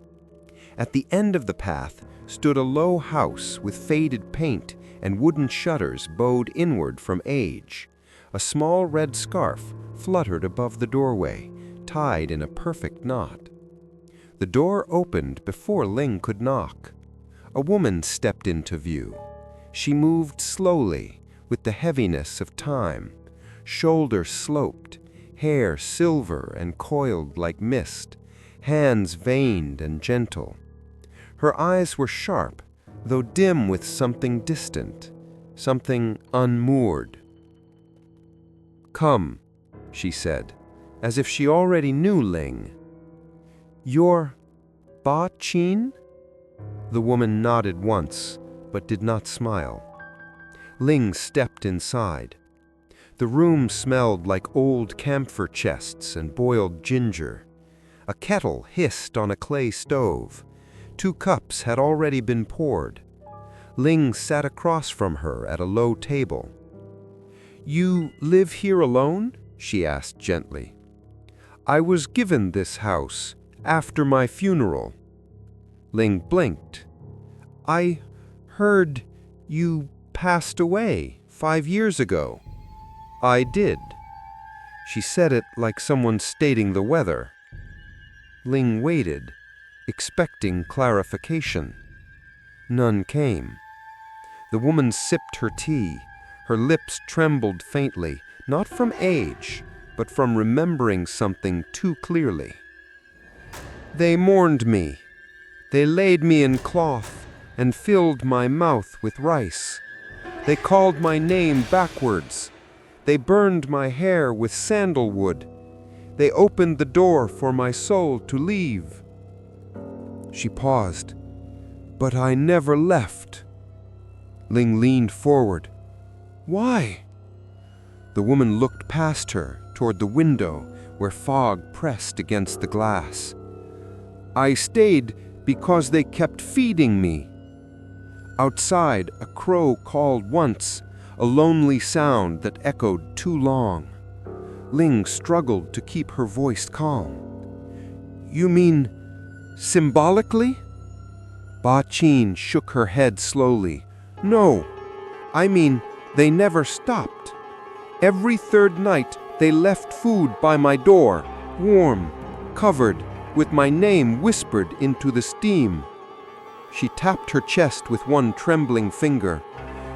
At the end of the path stood a low house with faded paint and wooden shutters bowed inward from age. A small red scarf fluttered above the doorway, tied in a perfect knot. The door opened before Ling could knock. A woman stepped into view. She moved slowly, with the heaviness of time, shoulders sloped, hair silver and coiled like mist, hands veined and gentle. Her eyes were sharp, though dim with something distant, something unmoored. "Come," she said, as if she already knew Ling. "You're Ba Qin?" The woman nodded once, but did not smile. Ling stepped inside. The room smelled like old camphor chests and boiled ginger. A kettle hissed on a clay stove. 2 cups had already been poured. Ling sat across from her at a low table. "You live here alone?" she asked gently. "I was given this house after my funeral." Ling blinked. "I heard you passed away 5 years ago." "I did." She said it like someone stating the weather. Ling waited, expecting clarification. None came. The woman sipped her tea. Her lips trembled faintly, not from age, but from remembering something too clearly. "They mourned me. They laid me in cloth and filled my mouth with rice. They called my name backwards. They burned my hair with sandalwood. They opened the door for my soul to leave." She paused. "But I never left." Ling leaned forward. "Why?" The woman looked past her toward the window where fog pressed against the glass. "I stayed because they kept feeding me." Outside, a crow called once, a lonely sound that echoed too long. Ling struggled to keep her voice calm. "You mean symbolically?" Ba Qin shook her head slowly. "No, I mean they never stopped. Every 3rd night they left food by my door, warm, covered, with my name whispered into the steam." She tapped her chest with one trembling finger.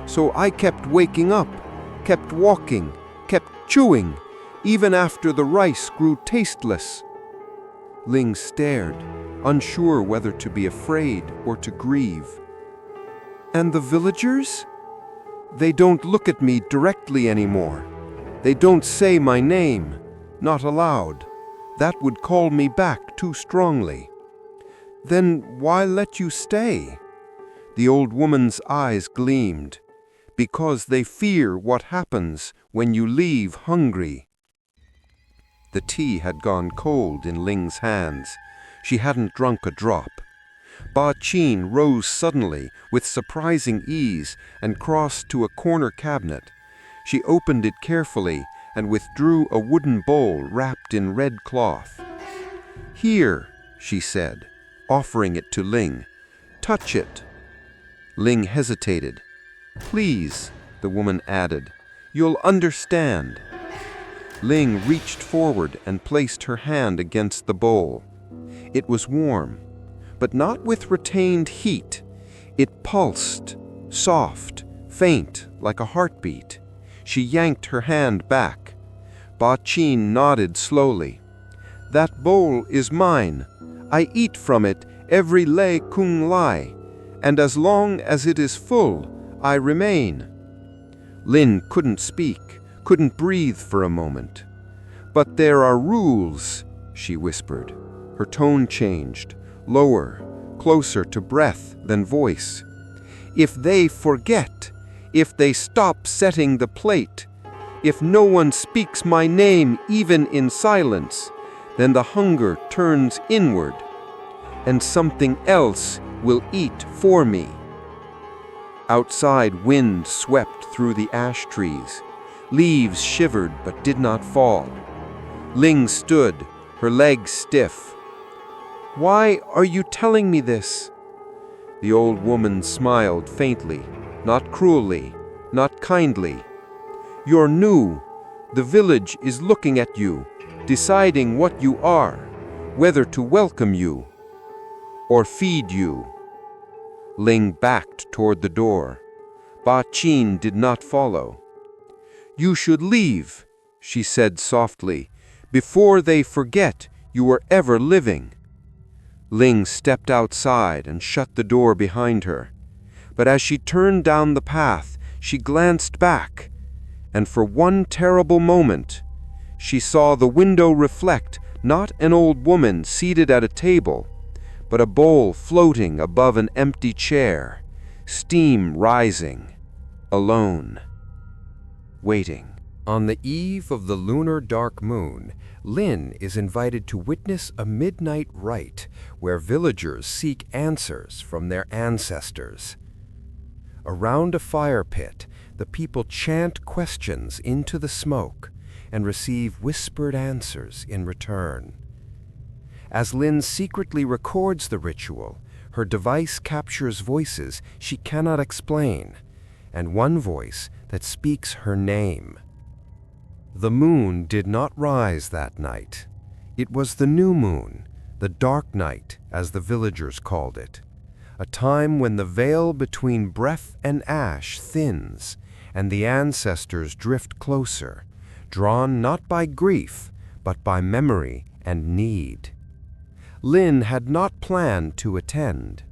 So I kept waking up, kept walking, kept chewing, even after the rice grew tasteless. Ling stared, unsure whether to be afraid or to grieve. And the villagers? They don't look at me directly anymore. They don't say my name, not aloud. That would call me back too strongly. Then why let you stay? The old woman's eyes gleamed. Because they fear what happens when you leave hungry. The tea had gone cold in Ling's hands. She hadn't drunk a drop. Ba Qin rose suddenly with surprising ease and crossed to a corner cabinet. She opened it carefully and withdrew a wooden bowl wrapped in red cloth. "Here," she said, offering it to Ling. "Touch it." Ling hesitated. "Please," the woman added, "you'll understand." Ling reached forward and placed her hand against the bowl. It was warm, but not with retained heat. It pulsed, soft, faint, like a heartbeat. She yanked her hand back. Ba Qin nodded slowly. "That bowl is mine. I eat from it every lei kung lai, and as long as it is full, I remain." Lin couldn't speak, couldn't breathe for a moment. "But there are rules," she whispered. Her tone changed, lower, closer to breath than voice. "If they forget, if they stop setting the plate, if no one speaks my name even in silence, then the hunger turns inward, and something else will eat for me." Outside, wind swept through the ash trees. Leaves shivered but did not fall. Ling stood, her legs stiff. "Why are you telling me this?" The old woman smiled faintly, not cruelly, not kindly. "You're new. The village is looking at you, deciding what you are, whether to welcome you or feed you." Ling backed toward the door. Ba Qin did not follow. "You should leave," she said softly, "before they forget you were ever living." Ling stepped outside and shut the door behind her. But as she turned down the path, she glanced back, and for one terrible moment, she saw the window reflect not an old woman seated at a table, but a bowl floating above an empty chair, steam rising, alone, waiting. On the eve of the lunar dark moon, Lin is invited to witness a midnight rite where villagers seek answers from their ancestors. Around a fire pit, the people chant questions into the smoke and receive whispered answers in return. As Lin secretly records the ritual, her device captures voices she cannot explain, and one voice that speaks her name. The moon did not rise that night. It was the new moon, the dark night, as the villagers called it, a time when the veil between breath and ash thins, and the ancestors drift closer, drawn not by grief, but by memory and need. Lin had not planned to attend,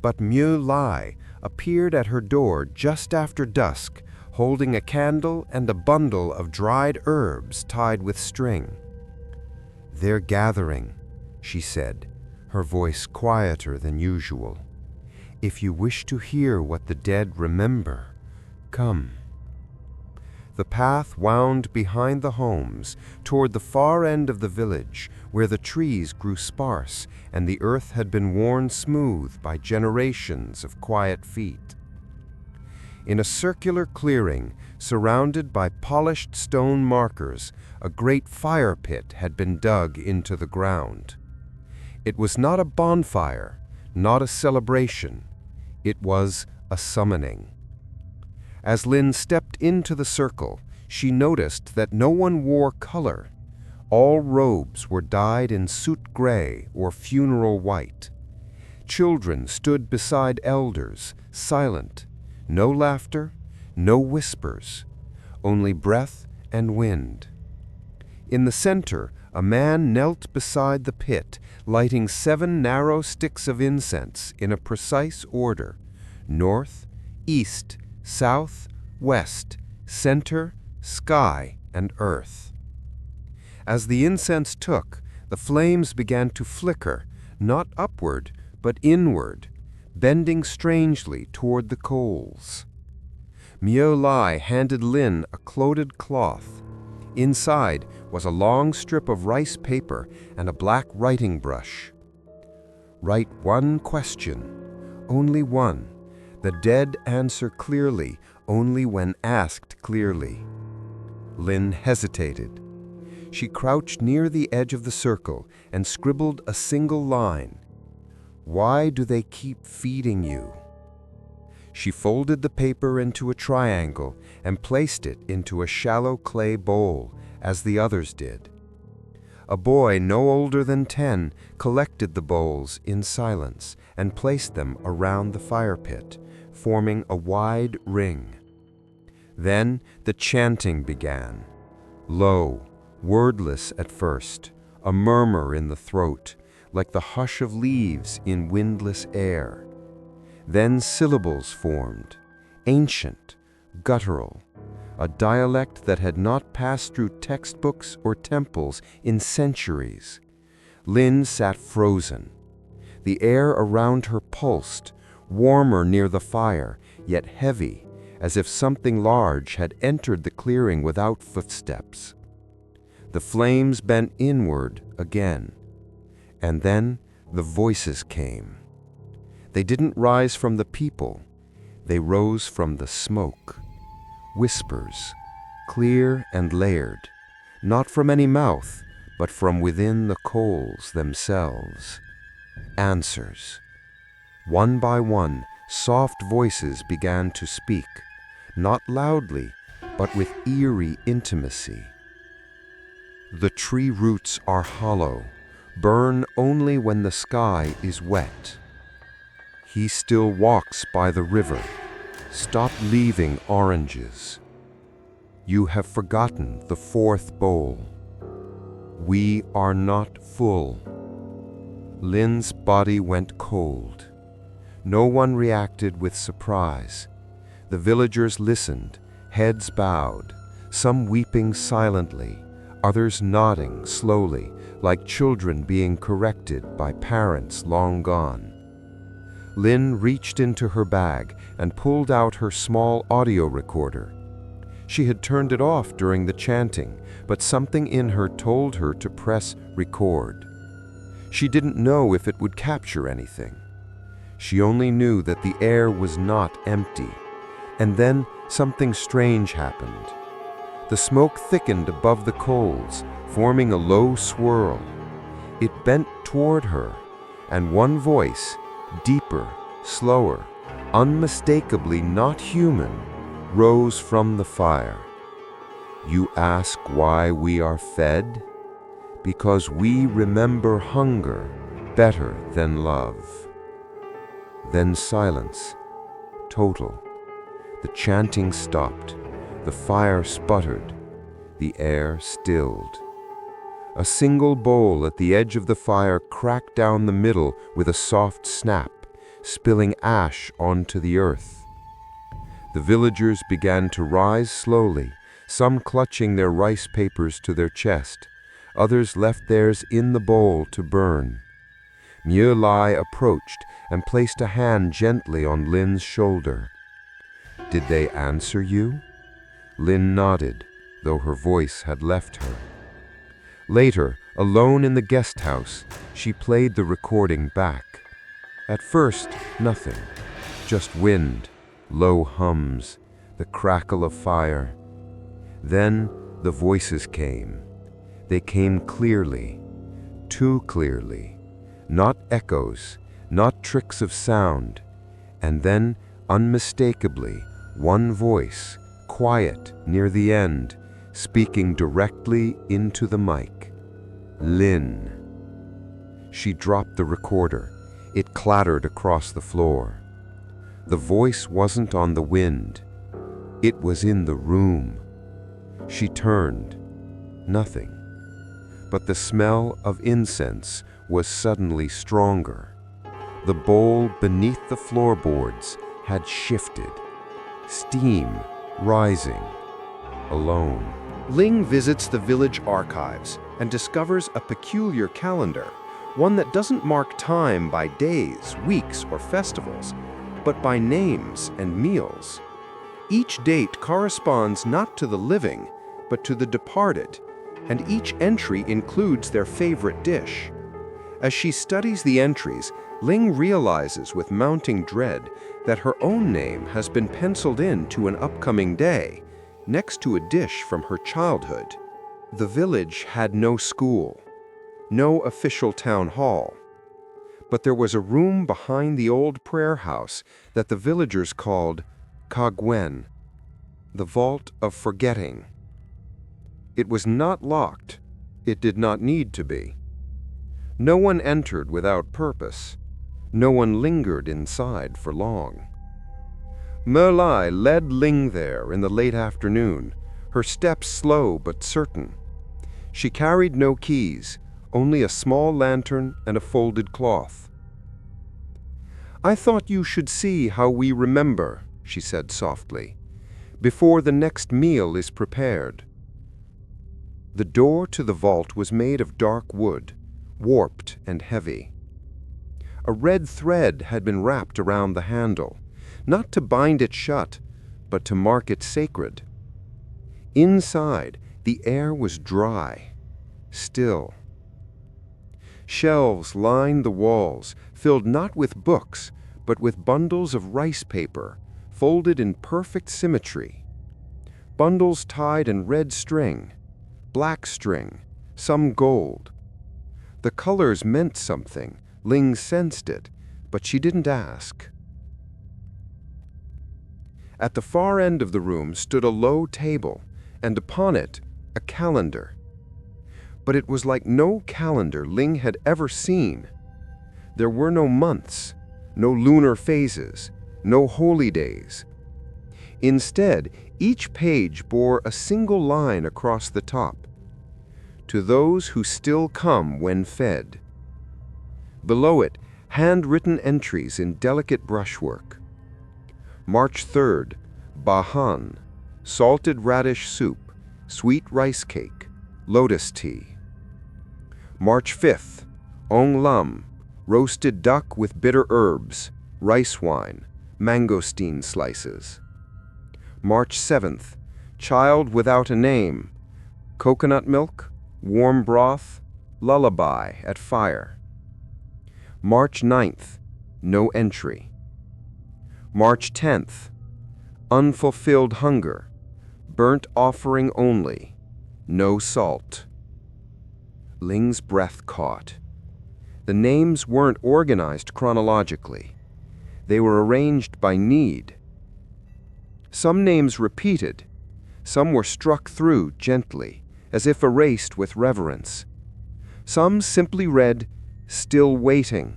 but Mu Lai appeared at her door just after dusk, holding a candle and a bundle of dried herbs tied with string. "They're gathering," she said, her voice quieter than usual. "If you wish to hear what the dead remember, come." The path wound behind the homes toward the far end of the village, where the trees grew sparse and the earth had been worn smooth by generations of quiet feet. In a circular clearing, surrounded by polished stone markers, a great fire pit had been dug into the ground. It was not a bonfire, not a celebration. It was a summoning. As Lin stepped into the circle, she noticed that no one wore color. All robes were dyed in soot gray or funeral white. Children stood beside elders, silent. No laughter, No whispers, only breath and wind. In the center, a man knelt beside the pit, lighting 7 narrow sticks of incense in a precise order: north, east, south, west, center, sky, and earth. As the incense took, the flames began to flicker, not upward, but inward, bending strangely toward the coals. Miao Lai handed Lin a clotted cloth. Inside was a long strip of rice paper and a black writing brush. Write one question, only one. The dead answer clearly, only when asked clearly. Lin hesitated. She crouched near the edge of the circle and scribbled a single line. Why do they keep feeding you? She folded the paper into a triangle and placed it into a shallow clay bowl, as the others did. A boy no older than 10 collected the bowls in silence and placed them around the fire pit, forming a wide ring. Then the chanting began. Low, wordless at first, a murmur in the throat, like the hush of leaves in windless air. Then syllables formed, ancient, guttural, a dialect that had not passed through textbooks or temples in centuries. Lin sat frozen. The air around her pulsed, warmer near the fire, yet heavy, as if something large had entered the clearing without footsteps. The flames bent inward again, and then the voices came. They didn't rise from the people, they rose from the smoke. Whispers, clear and layered, not from any mouth, but from within the coals themselves. Answers. One by one, soft voices began to speak, not loudly, but with eerie intimacy. The tree roots are hollow, burn only when the sky is wet. He still walks by the river. Stop leaving oranges. You have forgotten the 4th bowl. We are not full. Lin's body went cold. No one reacted with surprise. The villagers listened, heads bowed, some weeping silently, others nodding slowly, like children being corrected by parents long gone. Lin reached into her bag and pulled out her small audio recorder. She had turned it off during the chanting, but something in her told her to press record. She didn't know if it would capture anything. She only knew that the air was not empty. And then something strange happened. The smoke thickened above the coals, forming a low swirl. It bent toward her, and one voice, deeper, slower, unmistakably not human, rose from the fire. You ask why we are fed? Because we remember hunger better than love. Then silence, total. The chanting stopped, the fire sputtered, the air stilled. A single bowl at the edge of the fire cracked down the middle with a soft snap, spilling ash onto the earth. The villagers began to rise slowly, some clutching their rice papers to their chest. Others left theirs in the bowl to burn. Miao Lai approached and placed a hand gently on Lin's shoulder. Did they answer you? Lin nodded, though her voice had left her. Later, alone in the guest house, she played the recording back. At first, nothing. Just wind, low hums, the crackle of fire. Then the voices came. They came clearly, too clearly. Not echoes, not tricks of sound. And then, unmistakably, one voice, quiet near the end, speaking directly into the mic. Lin. She dropped the recorder. It clattered across the floor. The voice wasn't on the wind. It was in the room. She turned. Nothing. But the smell of incense was suddenly stronger. The bowl beneath the floorboards had shifted. Steam rising. Alone. Ling visits the village archives and discovers a peculiar calendar, one that doesn't mark time by days, weeks, or festivals, but by names and meals. Each date corresponds not to the living, but to the departed, and each entry includes their favorite dish. As she studies the entries, Ling realizes with mounting dread that her own name has been penciled in to an upcoming day, next to a dish from her childhood. The village had no school, no official town hall, but there was a room behind the old prayer house that the villagers called Kagwen, the Vault of Forgetting. It was not locked. It did not need to be. No one entered without purpose. No one lingered inside for long. Merlai led Ling there in the late afternoon, her steps slow but certain. She carried no keys, only a small lantern and a folded cloth. "I thought you should see how we remember," she said softly, "before the next meal is prepared." The door to the vault was made of dark wood, warped and heavy. A red thread had been wrapped around the handle, not to bind it shut, but to mark it sacred. Inside, the air was dry, still. Shelves lined the walls, filled not with books, but with bundles of rice paper, folded in perfect symmetry. Bundles tied in red string, black string, some gold. The colors meant something. Ling sensed it, but she didn't ask. At the far end of the room stood a low table, and upon it, a calendar. But it was like no calendar Ling had ever seen. There were no months, no lunar phases, no holy days. Instead, each page bore a single line across the top. To those who still come when fed. Below it, handwritten entries in delicate brushwork. March 3rd, Bahan, salted radish soup, sweet rice cake, lotus tea. March 5th, Ong Lam, roasted duck with bitter herbs, rice wine, mangosteen slices. March 7th, child without a name, coconut milk, warm broth, lullaby at fire. March 9th, no entry. March 10th, unfulfilled hunger, burnt offering only, no salt. Ling's breath caught. The names weren't organized chronologically. They were arranged by need. Some names repeated. Some were struck through gently, as if erased with reverence. Some simply read, "Still waiting."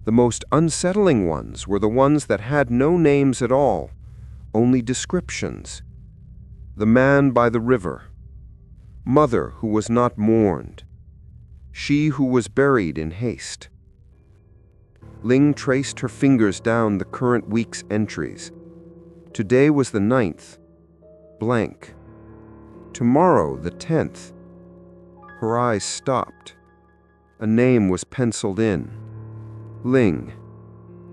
The most unsettling ones were the ones that had no names at all, only descriptions. The man by the river. Mother who was not mourned. She who was buried in haste. Ling traced her fingers down the current week's entries. Today was the 9th. Blank. Tomorrow, the 10th. Her eyes stopped. A name was penciled in. Ling.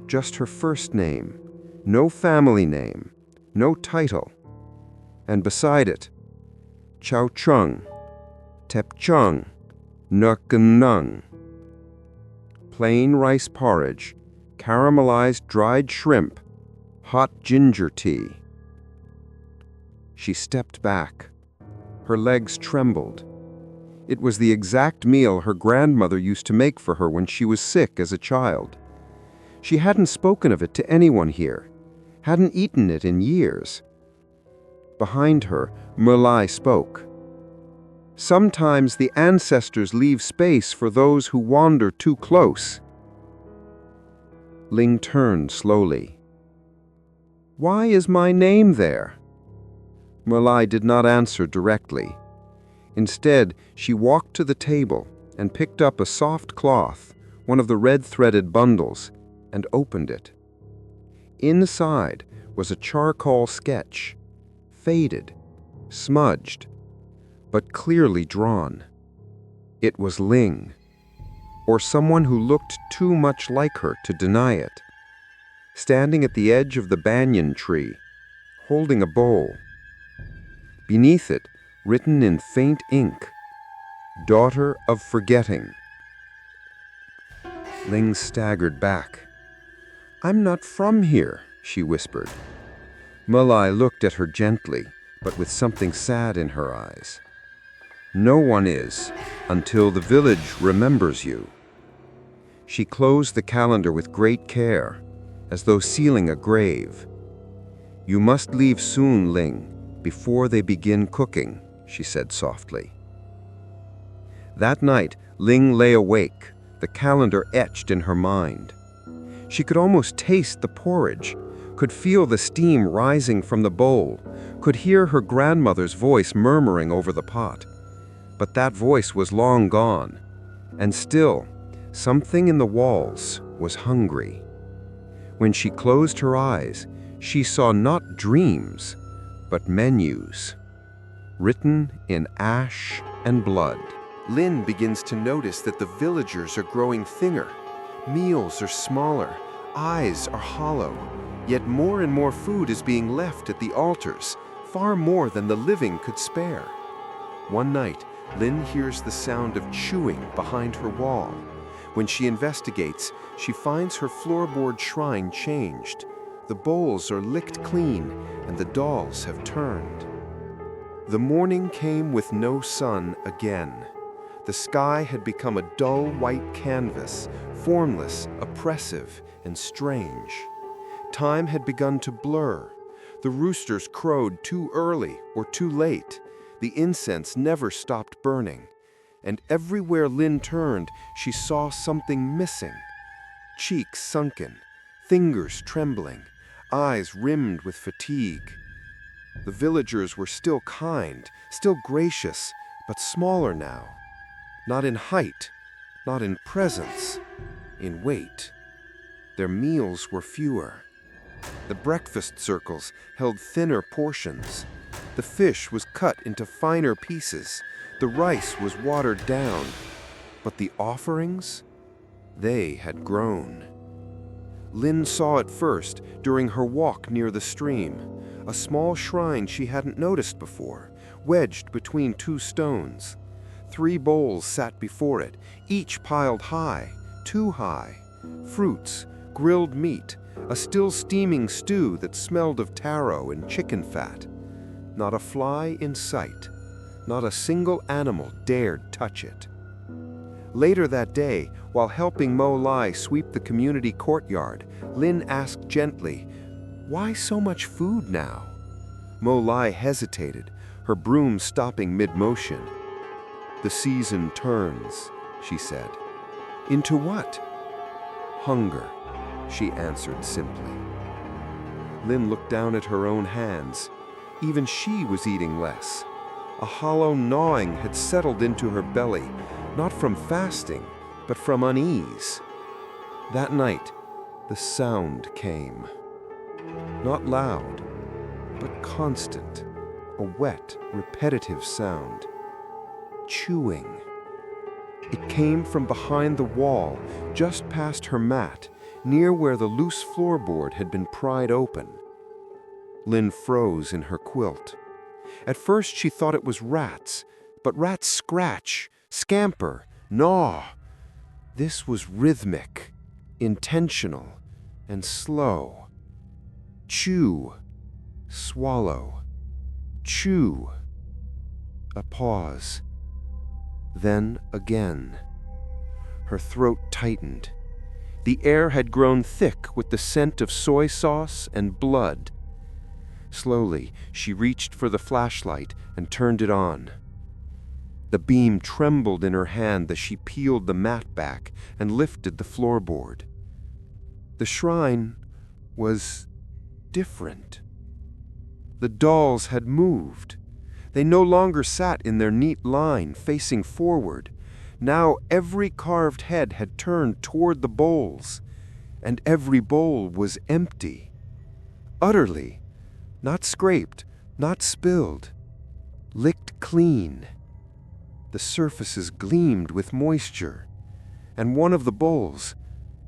Just her first name. No family name. No title. And beside it, Chao Chung, Tep Chung, Nung. Plain rice porridge, caramelized dried shrimp, hot ginger tea. She stepped back. Her legs trembled. It was the exact meal her grandmother used to make for her when she was sick as a child. She hadn't spoken of it to anyone here, hadn't eaten it in years. Behind her, Merlai spoke. Sometimes the ancestors leave space for those who wander too close. Ling turned slowly. Why is my name there?" Molai did not answer directly. Instead, she walked to the table and picked up a soft cloth, one of the red-threaded bundles, and opened it. Inside was a charcoal sketch, faded, smudged, but clearly drawn. It was Ling, or someone who looked too much like her to deny it, standing at the edge of the banyan tree, holding a bowl. Beneath it, written in faint ink, "Daughter of Forgetting." Ling staggered back. "I'm not from here," she whispered. Molai looked at her gently, but with something sad in her eyes. "No one is, until the village remembers you." She closed the calendar with great care, as though sealing a grave. "You must leave soon, Ling, before they begin cooking," she said softly. That night, Ling lay awake, the calendar etched in her mind. She could almost taste the porridge, could feel the steam rising from the bowl, could hear her grandmother's voice murmuring over the pot. But that voice was long gone, and still, something in the walls was hungry. When she closed her eyes, she saw not dreams, but menus, written in ash and blood. Lin begins to notice that the villagers are growing thinner. Meals are smaller, eyes are hollow, yet more and more food is being left at the altars, far more than the living could spare. One night, Lin hears the sound of chewing behind her wall. When she investigates, she finds her floorboard shrine changed. The bowls are licked clean, and the dolls have turned. The morning came with no sun again. The sky had become a dull white canvas, formless, oppressive, and strange. Time had begun to blur. The roosters crowed too early or too late. The incense never stopped burning. And everywhere Lin turned, she saw something missing. Cheeks sunken, fingers trembling, eyes rimmed with fatigue. The villagers were still kind, still gracious, but smaller now. Not in height, not in presence, in weight. Their meals were fewer. The breakfast circles held thinner portions. The fish was cut into finer pieces. The rice was watered down. But the offerings? They had grown. Lin saw it first during her walk near the stream, a small shrine she hadn't noticed before, wedged between two stones. 3 bowls sat before it, each piled high, too high. Fruits, grilled meat, a still steaming stew that smelled of taro and chicken fat. Not a fly in sight. Not a single animal dared touch it. Later that day, while helping Mo Lai sweep the community courtyard, Lin asked gently, "Why so much food now?" Mo Lai hesitated, her broom stopping mid-motion. "The season turns," she said. "Into what?" "Hunger," she answered simply. Lin looked down at her own hands. Even she was eating less. A hollow gnawing had settled into her belly, not from fasting, but from unease. That night, the sound came. Not loud, but constant, a wet, repetitive sound. Chewing. It came from behind the wall, just past her mat, near where the loose floorboard had been pried open. Lin froze in her quilt. At first she thought it was rats, but rats scratch, scamper, gnaw. This was rhythmic, intentional, and slow. Chew, swallow, chew. A pause. Then again. Her throat tightened. The air had grown thick with the scent of soy sauce and blood. Slowly, she reached for the flashlight and turned it on. The beam trembled in her hand as she peeled the mat back and lifted the floorboard. The shrine was different. The dolls had moved. They no longer sat in their neat line, facing forward. Now every carved head had turned toward the bowls, and every bowl was empty. Utterly, not scraped, not spilled, licked clean. The surfaces gleamed with moisture, and one of the bowls,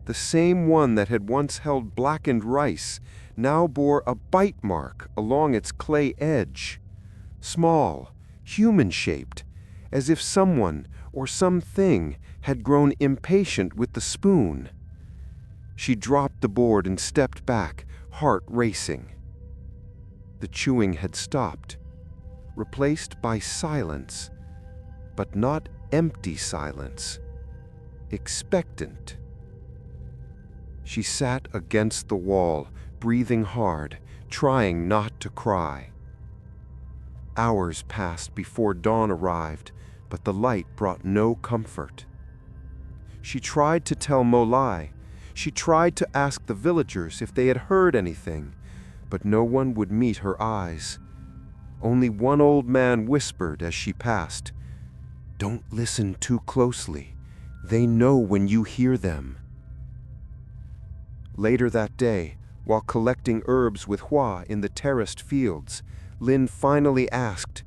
the same one that had once held blackened rice, now bore a bite mark along its clay edge, small, human-shaped, as if someone or something had grown impatient with the spoon. She dropped the board and stepped back, heart racing. The chewing had stopped, replaced by silence, but not empty silence, expectant. She sat against the wall, breathing hard, trying not to cry. Hours passed before dawn arrived, but the light brought no comfort. She tried to tell Molai. She tried to ask the villagers if they had heard anything, but no one would meet her eyes. Only one old man whispered as she passed, "Don't listen too closely. They know when you hear them." Later that day, while collecting herbs with Hua in the terraced fields, Lin finally asked,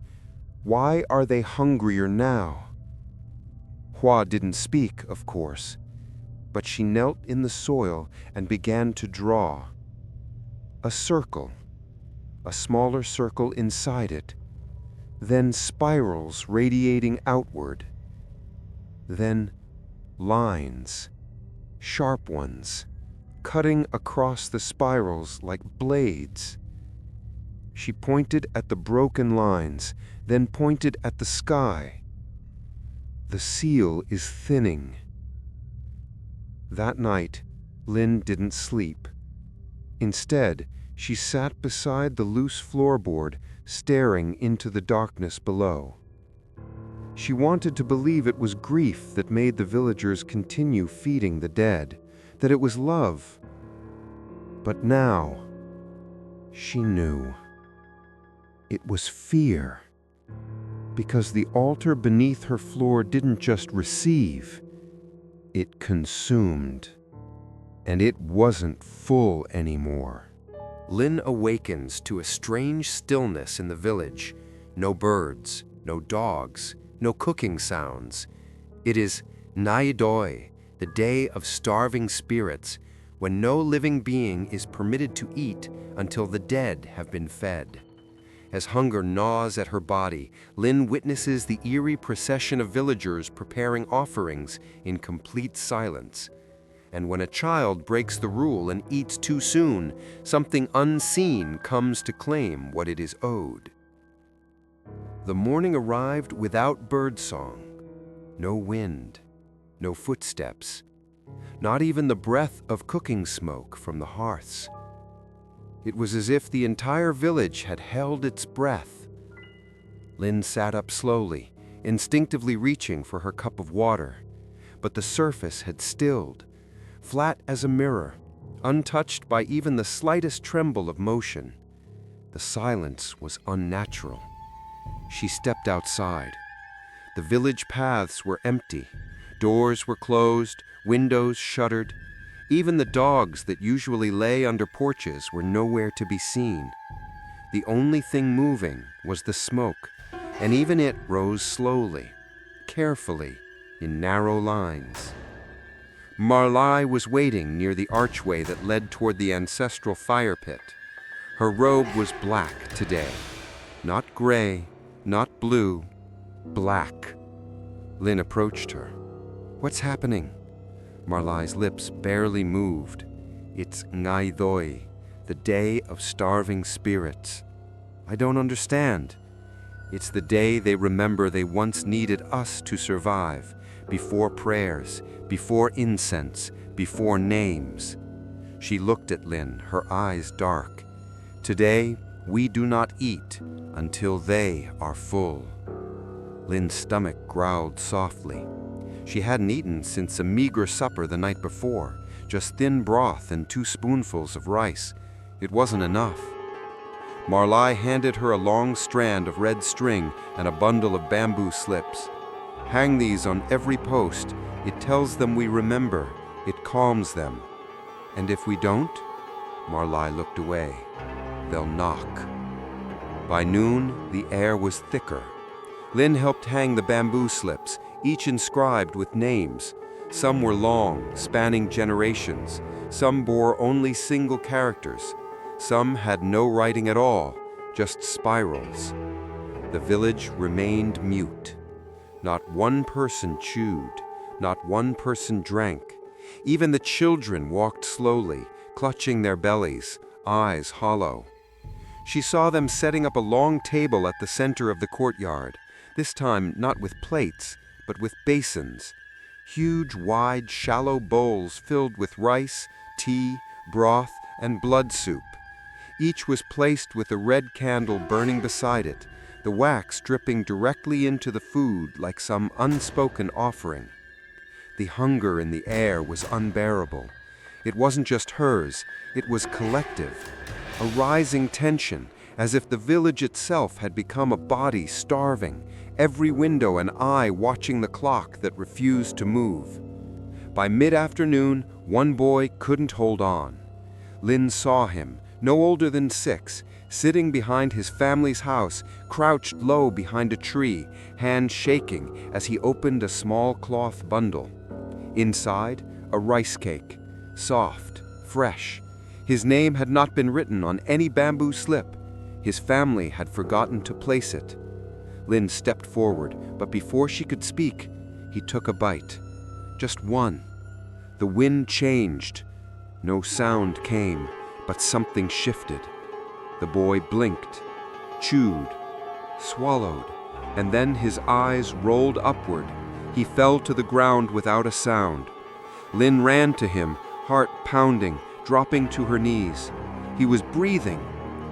"Why are they hungrier now?" Hua didn't speak, of course, but she knelt in the soil and began to draw. A circle, a smaller circle inside it, then spirals radiating outward, then lines, sharp ones, cutting across the spirals like blades. She pointed at the broken lines, then pointed at the sky. The seal is thinning. That night, Lin didn't sleep. Instead, she sat beside the loose floorboard, staring into the darkness below. She wanted to believe it was grief that made the villagers continue feeding the dead, that it was love. But now, she knew. It was fear. Because the altar beneath her floor didn't just receive, it consumed. And it wasn't full anymore. Lin awakens to a strange stillness in the village. No birds, no dogs, no cooking sounds. It is Naidoi, the day of starving spirits, when no living being is permitted to eat until the dead have been fed. As hunger gnaws at her body, Lin witnesses the eerie procession of villagers preparing offerings in complete silence. And when a child breaks the rule and eats too soon, something unseen comes to claim what it is owed. The morning arrived without birdsong, no wind, no footsteps, not even the breath of cooking smoke from the hearths. It was as if the entire village had held its breath. Lin sat up slowly, instinctively reaching for her cup of water, but the surface had stilled, flat as a mirror, untouched by even the slightest tremble of motion. The silence was unnatural. She stepped outside. The village paths were empty. Doors were closed, windows shuttered. Even the dogs that usually lay under porches were nowhere to be seen. The only thing moving was the smoke, and even it rose slowly, carefully, in narrow lines. Marlai was waiting near the archway that led toward the ancestral fire pit. Her robe was black today. Not gray, not blue, black. Lin approached her. "What's happening?" Marlai's lips barely moved. "It's Ngai Doi, the day of starving spirits." "I don't understand." "It's the day they remember they once needed us to survive, before prayers, before incense, before names." She looked at Lin, her eyes dark. "Today, we do not eat until they are full." Lin's stomach growled softly. She hadn't eaten since a meager supper the night before, just thin broth and 2 spoonfuls of rice. It wasn't enough. Marlai handed her a long strand of red string and a bundle of bamboo slips. Hang these on every post. It tells them we remember. It calms them. And if we don't, Marlai looked away, they'll knock. By noon, the air was thicker. Lin helped hang the bamboo slips, each inscribed with names. Some were long, spanning generations. Some bore only single characters. Some had no writing at all, just spirals. The village remained mute. Not one person chewed, not one person drank. Even the children walked slowly, clutching their bellies, eyes hollow. She saw them setting up a long table at the center of the courtyard, this time not with plates, but with basins. Huge, wide, shallow bowls filled with rice, tea, broth, and blood soup. Each was placed with a red candle burning beside it, the wax dripping directly into the food like some unspoken offering. The hunger in the air was unbearable. It wasn't just hers, it was collective. A rising tension, as if the village itself had become a body starving, every window and eye watching the clock that refused to move. By mid-afternoon, one boy couldn't hold on. Lin saw him, no older than 6, sitting behind his family's house, crouched low behind a tree, hands shaking as he opened a small cloth bundle. Inside, a rice cake, soft, fresh. His name had not been written on any bamboo slip. His family had forgotten to place it. Lin stepped forward, but before she could speak, he took a bite. Just one. The wind changed. No sound came, but something shifted. The boy blinked, chewed, swallowed, and then his eyes rolled upward. He fell to the ground without a sound. Lin ran to him, heart pounding, dropping to her knees. He was breathing,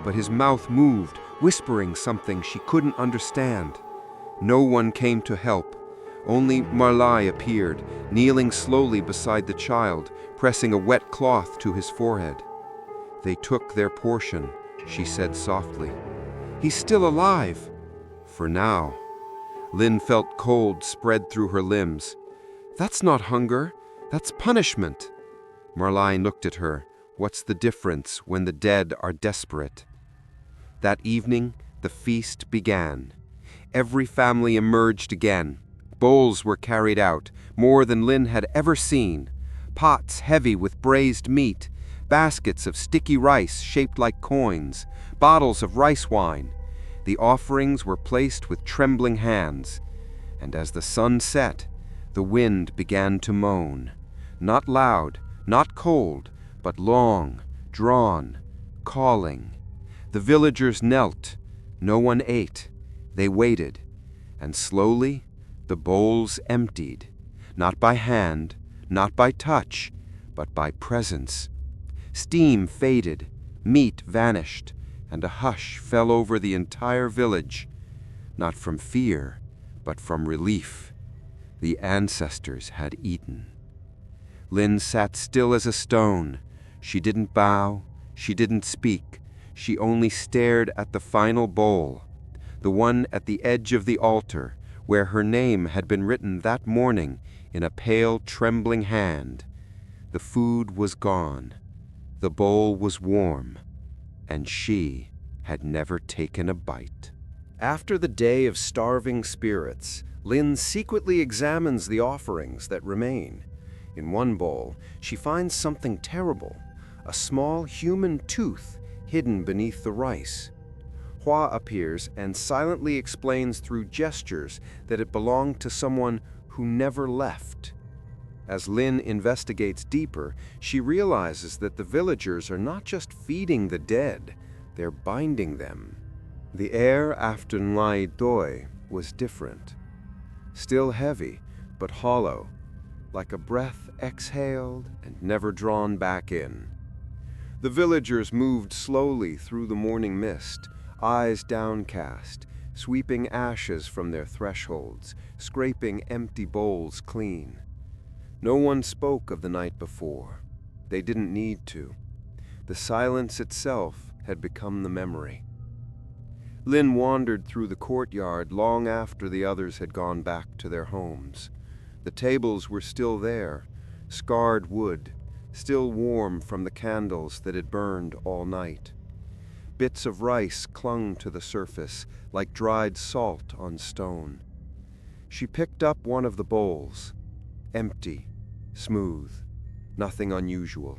but his mouth moved, whispering something she couldn't understand. No one came to help. Only Marlai appeared, kneeling slowly beside the child, pressing a wet cloth to his forehead. "They took their portion," she said softly. "He's still alive." For now. Lin felt cold spread through her limbs. "That's not hunger, that's punishment." Marlai looked at her. What's the difference when the dead are desperate? That evening, the feast began. Every family emerged again. Bowls were carried out, more than Lin had ever seen. Pots heavy with braised meat, baskets of sticky rice shaped like coins, bottles of rice wine. The offerings were placed with trembling hands. And as the sun set, the wind began to moan. Not loud, not cold, but long, drawn, calling. The villagers knelt. No one ate. They waited. And slowly, the bowls emptied. Not by hand, not by touch, but by presence. Steam faded, meat vanished, and a hush fell over the entire village. Not from fear, but from relief. The ancestors had eaten. Lin sat still as a stone. She didn't bow, she didn't speak. She only stared at the final bowl, the one at the edge of the altar, where her name had been written that morning in a pale, trembling hand. The food was gone. The bowl was warm, and she had never taken a bite. After the day of starving spirits, Lin secretly examines the offerings that remain. In one bowl, she finds something terrible, a small human tooth hidden beneath the rice. Hua appears and silently explains through gestures that it belonged to someone who never left. As Lin investigates deeper, she realizes that the villagers are not just feeding the dead, they're binding them. The air after Nlai Doi was different. Still heavy, but hollow, like a breath exhaled and never drawn back in. The villagers moved slowly through the morning mist, eyes downcast, sweeping ashes from their thresholds, scraping empty bowls clean. No one spoke of the night before. They didn't need to. The silence itself had become the memory. Lynn wandered through the courtyard long after the others had gone back to their homes. The tables were still there, scarred wood, still warm from the candles that had burned all night. Bits of rice clung to the surface like dried salt on stone. She picked up one of the bowls, empty, smooth, nothing unusual.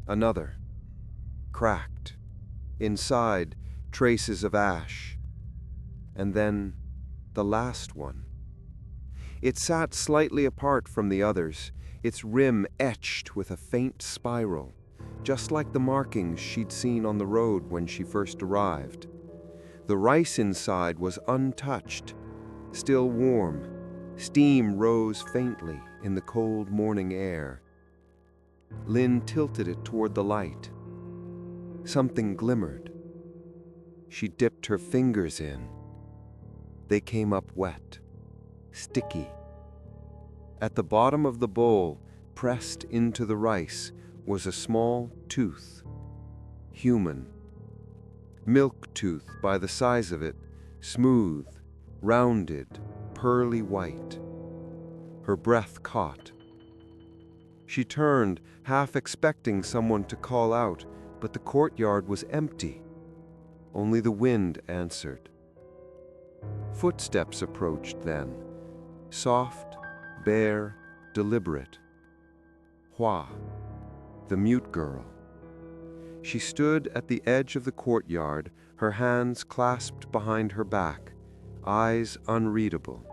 Another, cracked. Inside, traces of ash. And then, the last one. It sat slightly apart from the others, its rim etched with a faint spiral, just like the markings she'd seen on the road when she first arrived. The rice inside was untouched, still warm. Steam rose faintly in the cold morning air. Lynn tilted it toward the light. Something glimmered. She dipped her fingers in. They came up wet, sticky. At the bottom of the bowl, pressed into the rice, was a small tooth. Human. Milk tooth by the size of it, smooth, rounded, pearly white. Her breath caught. She turned, half expecting someone to call out, but the courtyard was empty. Only the wind answered. Footsteps approached then, soft, bare, deliberate. Hua, the mute girl. She stood at the edge of the courtyard, her hands clasped behind her back, eyes unreadable.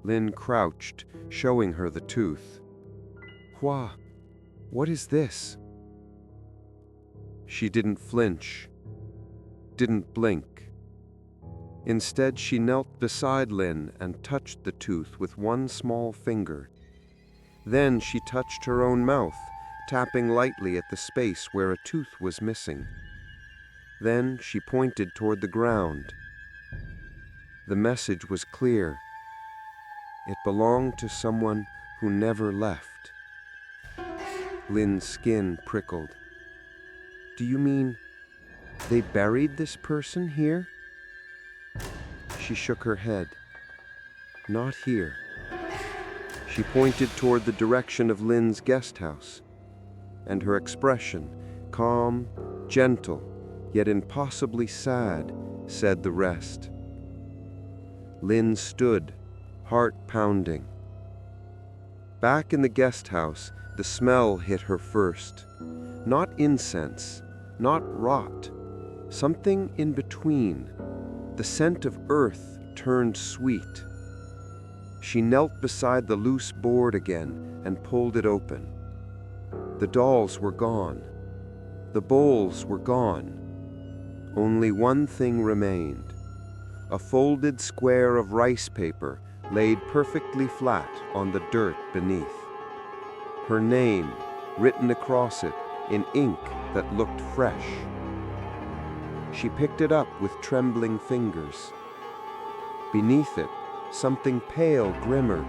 Lynn crouched, showing her the tooth. Hua, what is this? She didn't flinch, didn't blink. Instead, she knelt beside Lynn and touched the tooth with one small finger. Then she touched her own mouth, tapping lightly at the space where a tooth was missing. Then she pointed toward the ground. The message was clear. It belonged to someone who never left. Lynn's skin prickled. Do you mean they buried this person here? She shook her head. Not here. She pointed toward the direction of Lynn's guest house, and her expression, calm, gentle, yet impossibly sad, said the rest. Lynn stood, heart pounding. Back in the guest house, the smell hit her first. Not incense, not rot, something in between. The scent of earth turned sweet. She knelt beside the loose board again and pulled it open. The dolls were gone. The bowls were gone. Only one thing remained. A folded square of rice paper laid perfectly flat on the dirt beneath. Her name written across it in ink that looked fresh. She picked it up with trembling fingers. Beneath it, something pale glimmered.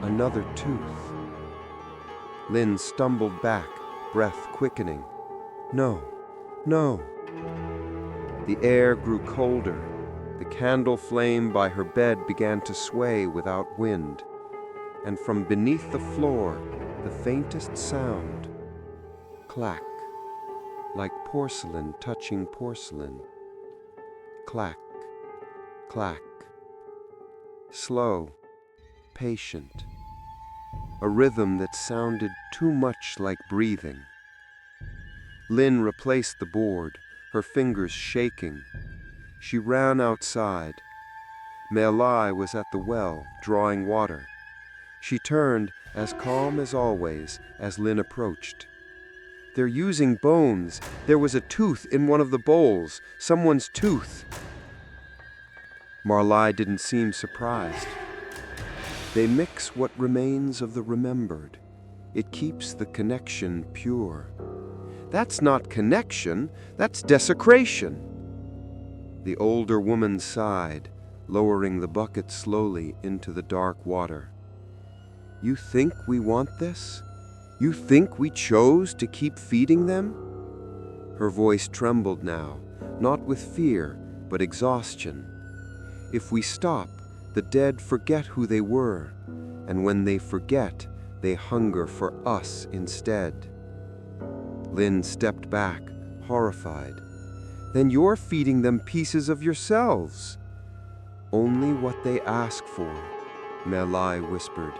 Another tooth. Lynn stumbled back, breath quickening. No, no. The air grew colder. The candle flame by her bed began to sway without wind. And from beneath the floor, the faintest sound. Clack, like porcelain touching porcelain. Clack, clack. Slow, patient. A rhythm that sounded too much like breathing. Lynn replaced the board, her fingers shaking. She ran outside. Melai was at the well, drawing water. She turned, as calm as always, as Lynn approached. They're using bones. There was a tooth in one of the bowls. Someone's tooth. Marlai didn't seem surprised. They mix what remains of the remembered. It keeps the connection pure. That's not connection, that's desecration. The older woman sighed, lowering the bucket slowly into the dark water. You think we want this? You think we chose to keep feeding them?" Her voice trembled now, not with fear, but exhaustion. "If we stop, the dead forget who they were, and when they forget, they hunger for us instead." Lynn stepped back, horrified. "Then you're feeding them pieces of yourselves." "Only what they ask for," Melai whispered.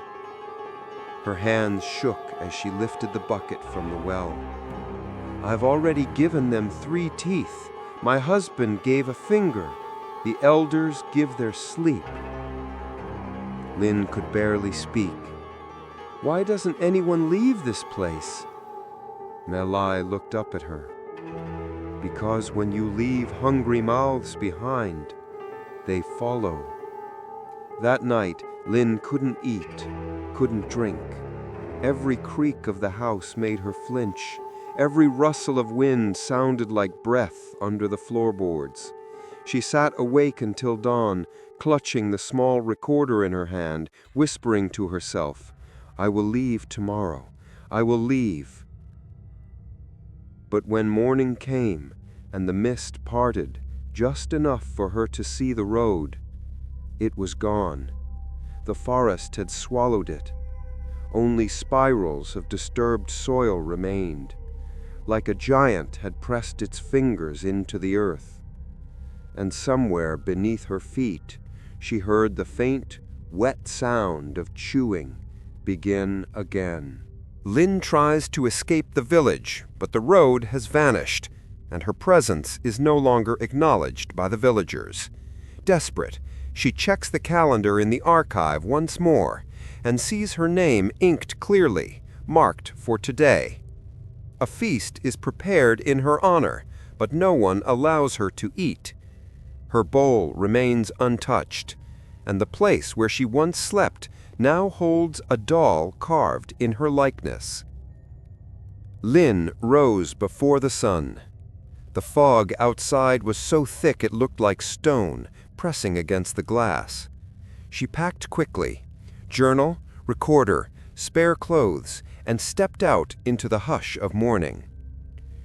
Her hands shook as she lifted the bucket from the well. "I've already given them 3 teeth. My husband gave a finger. The elders give their sleep." Lynn could barely speak. "Why doesn't anyone leave this place?" Melai looked up at her. "Because when you leave hungry mouths behind, they follow." That night, Lynn couldn't eat, couldn't drink. Every creak of the house made her flinch. Every rustle of wind sounded like breath under the floorboards. She sat awake until dawn, clutching the small recorder in her hand, whispering to herself, "I will leave tomorrow. I will leave." But when morning came and the mist parted just enough for her to see the road, it was gone. The forest had swallowed it. Only spirals of disturbed soil remained, like a giant had pressed its fingers into the earth. And somewhere beneath her feet, she heard the faint, wet sound of chewing begin again. Lynn tries to escape the village, but the road has vanished, and her presence is no longer acknowledged by the villagers. Desperate, she checks the calendar in the archive once more and sees her name inked clearly, marked for today. A feast is prepared in her honor, but no one allows her to eat. Her bowl remains untouched, and the place where she once slept now holds a doll carved in her likeness. Lynn rose before the sun. The fog outside was so thick it looked like stone pressing against the glass. She packed quickly, journal, recorder, spare clothes, and stepped out into the hush of morning.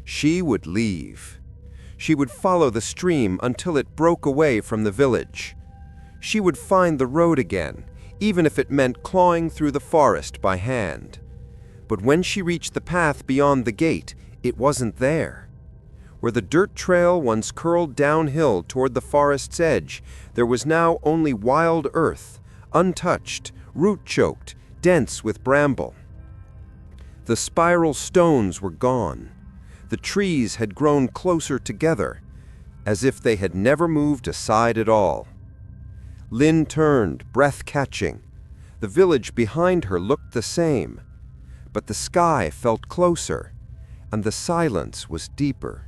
She would leave. She would follow the stream until it broke away from the village. She would find the road again, even if it meant clawing through the forest by hand. But when she reached the path beyond the gate, it wasn't there. Where the dirt trail once curled downhill toward the forest's edge, there was now only wild earth, untouched, root-choked, dense with bramble. The spiral stones were gone. The trees had grown closer together, as if they had never moved aside at all. Lynn turned, breath-catching. The village behind her looked the same, but the sky felt closer, and the silence was deeper.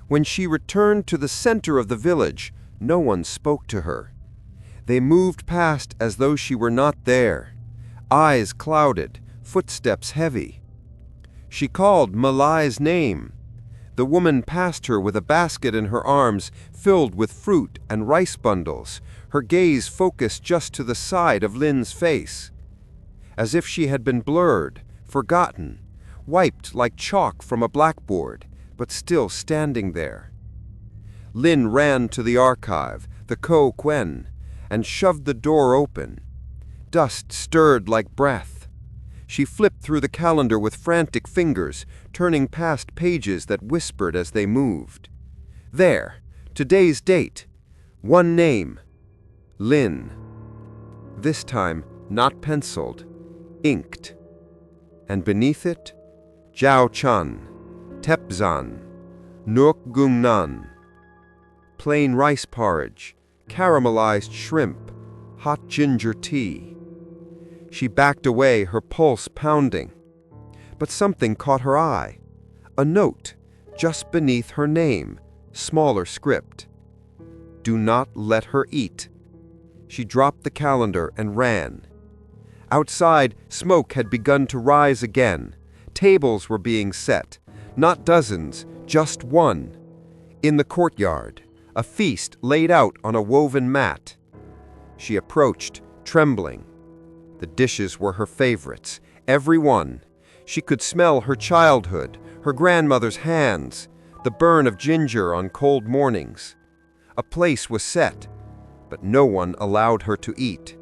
When she returned to the center of the village, no one spoke to her. They moved past as though she were not there, eyes clouded, footsteps heavy. She called Malai's name. The woman passed her with a basket in her arms filled with fruit and rice bundles, her gaze focused just to the side of Lynn's face. As if she had been blurred, forgotten, wiped like chalk from a blackboard, but still standing there. Lynn ran to the archive, the Ko Quen, and shoved the door open. Dust stirred like breath. She flipped through the calendar with frantic fingers, turning past pages that whispered as they moved. There, today's date, one name, Lynn. This time, not penciled, inked. And beneath it, Jiao Chan, Tepzan, Nuk Gungnan. Plain rice porridge, caramelized shrimp, hot ginger tea. She backed away, her pulse pounding. But something caught her eye. A note, just beneath her name, smaller script. Do not let her eat. She dropped the calendar and ran. Outside, smoke had begun to rise again. Tables were being set, not dozens, just one. In the courtyard, a feast laid out on a woven mat. She approached, trembling. The dishes were her favorites, every one. She could smell her childhood, her grandmother's hands, the burn of ginger on cold mornings. A place was set, but no one allowed her to eat.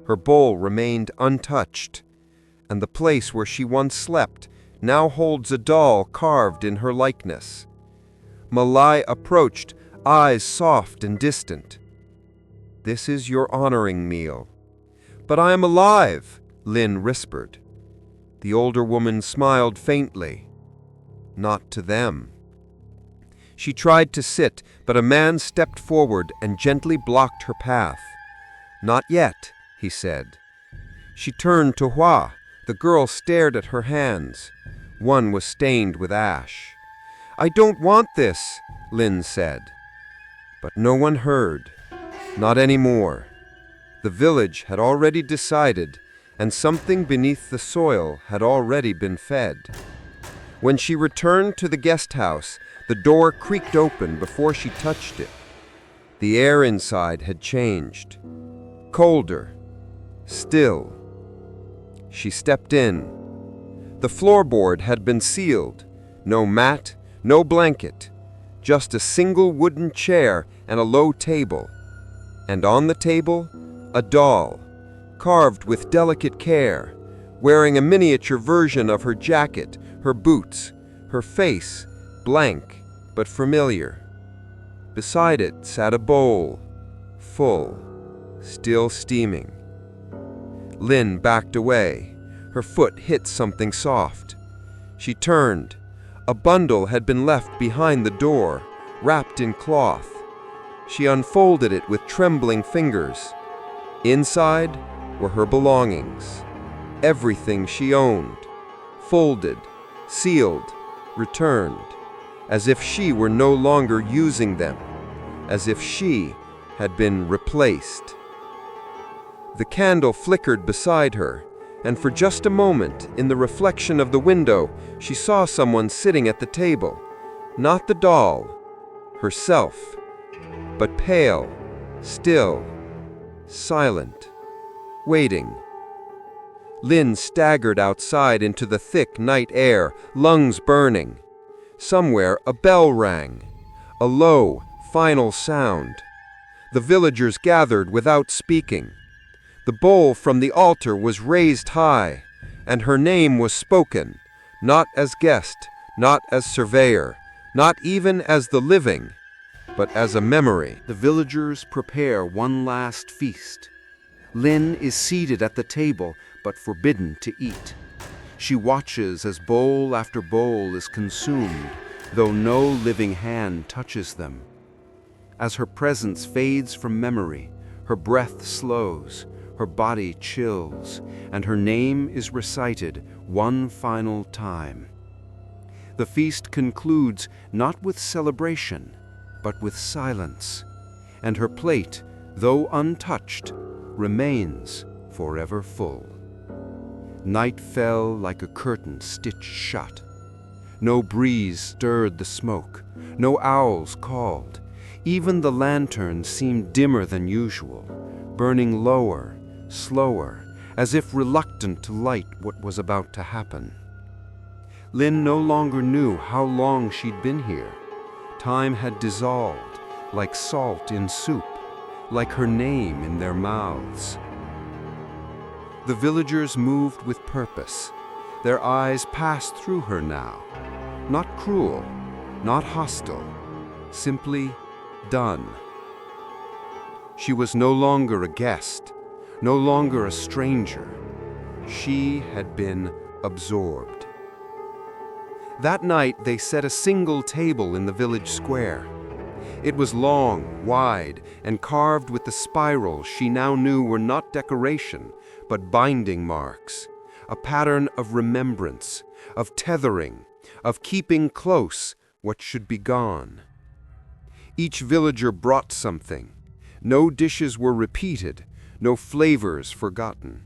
Her bowl remained untouched, and the place where she once slept now holds a doll carved in her likeness. Malai approached, eyes soft and distant. "This is your honoring meal." "But I am alive," Lin whispered. The older woman smiled faintly. "Not to them." She tried to sit, but a man stepped forward and gently blocked her path. "Not yet," he said. She turned to Hua. The girl stared at her hands. One was stained with ash. "I don't want this," Lin said. But no one heard. Not anymore. The village had already decided, and something beneath the soil had already been fed. When she returned to the guest house, the door creaked open before she touched it. The air inside had changed. Colder. Still. She stepped in. The floorboard had been sealed. No mat, no blanket. Just a single wooden chair and a low table. And on the table, a doll, carved with delicate care, wearing a miniature version of her jacket, her boots, her face, blank but familiar. Beside it sat a bowl, full, still steaming. Lin backed away. Her foot hit something soft. She turned. A bundle had been left behind the door, wrapped in cloth. She unfolded it with trembling fingers. Inside were her belongings, everything she owned, folded, sealed, returned, as if she were no longer using them, as if she had been replaced. The candle flickered beside her, and for just a moment, in the reflection of the window, she saw someone sitting at the table. Not the doll, herself, but pale, still, silent, waiting. Lin staggered outside into the thick night air, lungs burning. Somewhere a bell rang, a low, final sound. The villagers gathered without speaking. The bowl from the altar was raised high, and her name was spoken, not as guest, not as surveyor, not even as the living, but as a memory. The villagers prepare one last feast. Lin is seated at the table, but forbidden to eat. She watches as bowl after bowl is consumed, though no living hand touches them. As her presence fades from memory, her breath slows, her body chills, and her name is recited one final time. The feast concludes not with celebration, but with silence, and her plate, though untouched, remains forever full. Night fell like a curtain stitched shut. No breeze stirred the smoke, no owls called. Even the lantern seemed dimmer than usual, burning lower, slower, as if reluctant to light what was about to happen. Lin no longer knew how long she'd been here. Time had dissolved, like salt in soup, like her name in their mouths. The villagers moved with purpose. Their eyes passed through her now. Not cruel, not hostile, simply done. She was no longer a guest, no longer a stranger. She had been absorbed. That night they set a single table in the village square. It was long, wide, and carved with the spirals she now knew were not decoration, but binding marks, a pattern of remembrance, of tethering, of keeping close what should be gone. Each villager brought something. No dishes were repeated, no flavors forgotten.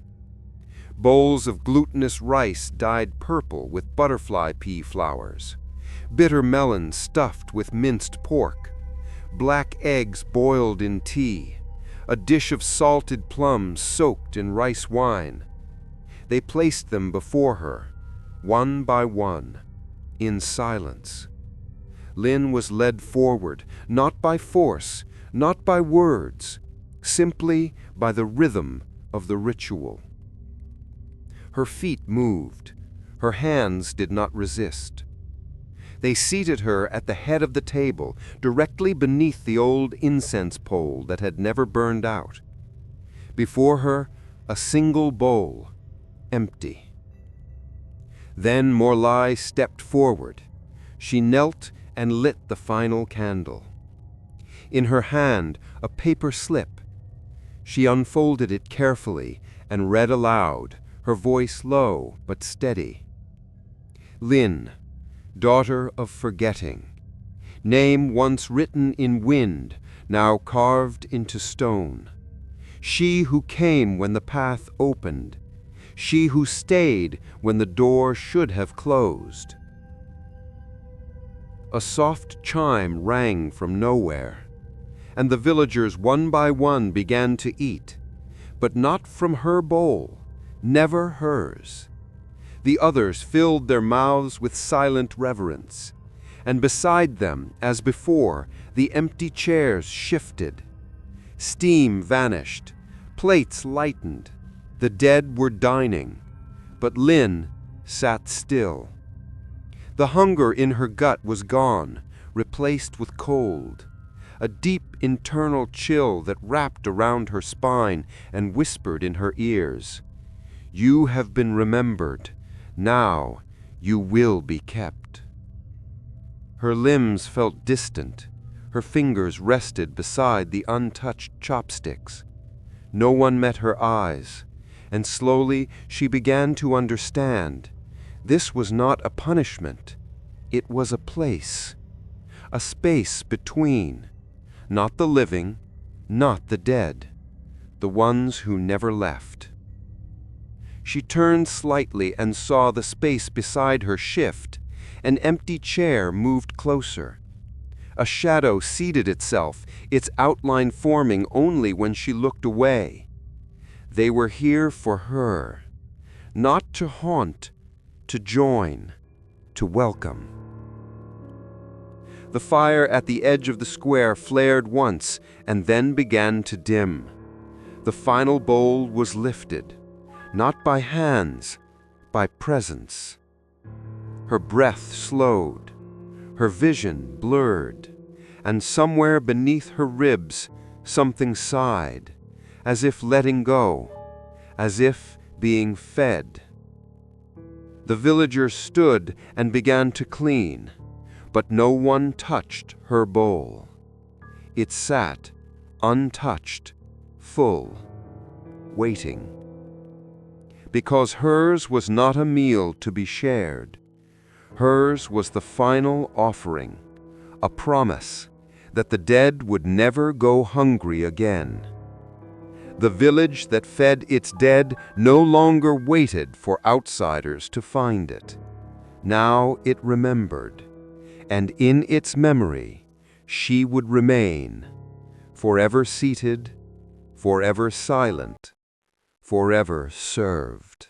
Bowls of glutinous rice dyed purple with butterfly pea flowers, bitter melons stuffed with minced pork, black eggs boiled in tea, a dish of salted plums soaked in rice wine. They placed them before her, one by one, in silence. Lin was led forward, not by force, not by words, simply by the rhythm of the ritual. Her feet moved, her hands did not resist. They seated her at the head of the table, directly beneath the old incense pole that had never burned out. Before her, a single bowl, empty. Then Morlai stepped forward. She knelt and lit the final candle. In her hand, a paper slip. She unfolded it carefully and read aloud, her voice low but steady. Lin, daughter of forgetting, name once written in wind, now carved into stone. She who came when the path opened, she who stayed when the door should have closed. A soft chime rang from nowhere, and the villagers one by one began to eat, but not from her bowl, never hers. The others filled their mouths with silent reverence, and beside them, as before, the empty chairs shifted. Steam vanished, plates lightened, the dead were dining, but Lin sat still. The hunger in her gut was gone, replaced with cold, a deep internal chill that wrapped around her spine and whispered in her ears, "You have been remembered. Now you will be kept." Her limbs felt distant. Her fingers rested beside the untouched chopsticks. No one met her eyes, and slowly she began to understand. This was not a punishment. It was a place, a space between, not the living, not the dead, the ones who never left. She turned slightly and saw the space beside her shift. An empty chair moved closer. A shadow seated itself, its outline forming only when she looked away. They were here for her, not to haunt, to join, to welcome. The fire at the edge of the square flared once and then began to dim. The final bowl was lifted, not by hands, by presence. Her breath slowed, her vision blurred, and somewhere beneath her ribs something sighed, as if letting go, as if being fed. The villagers stood and began to clean, but no one touched her bowl. It sat, untouched, full, waiting. Because hers was not a meal to be shared. Hers was the final offering, a promise that the dead would never go hungry again. The village that fed its dead no longer waited for outsiders to find it. Now it remembered, and in its memory she would remain, forever seated, forever silent, forever served.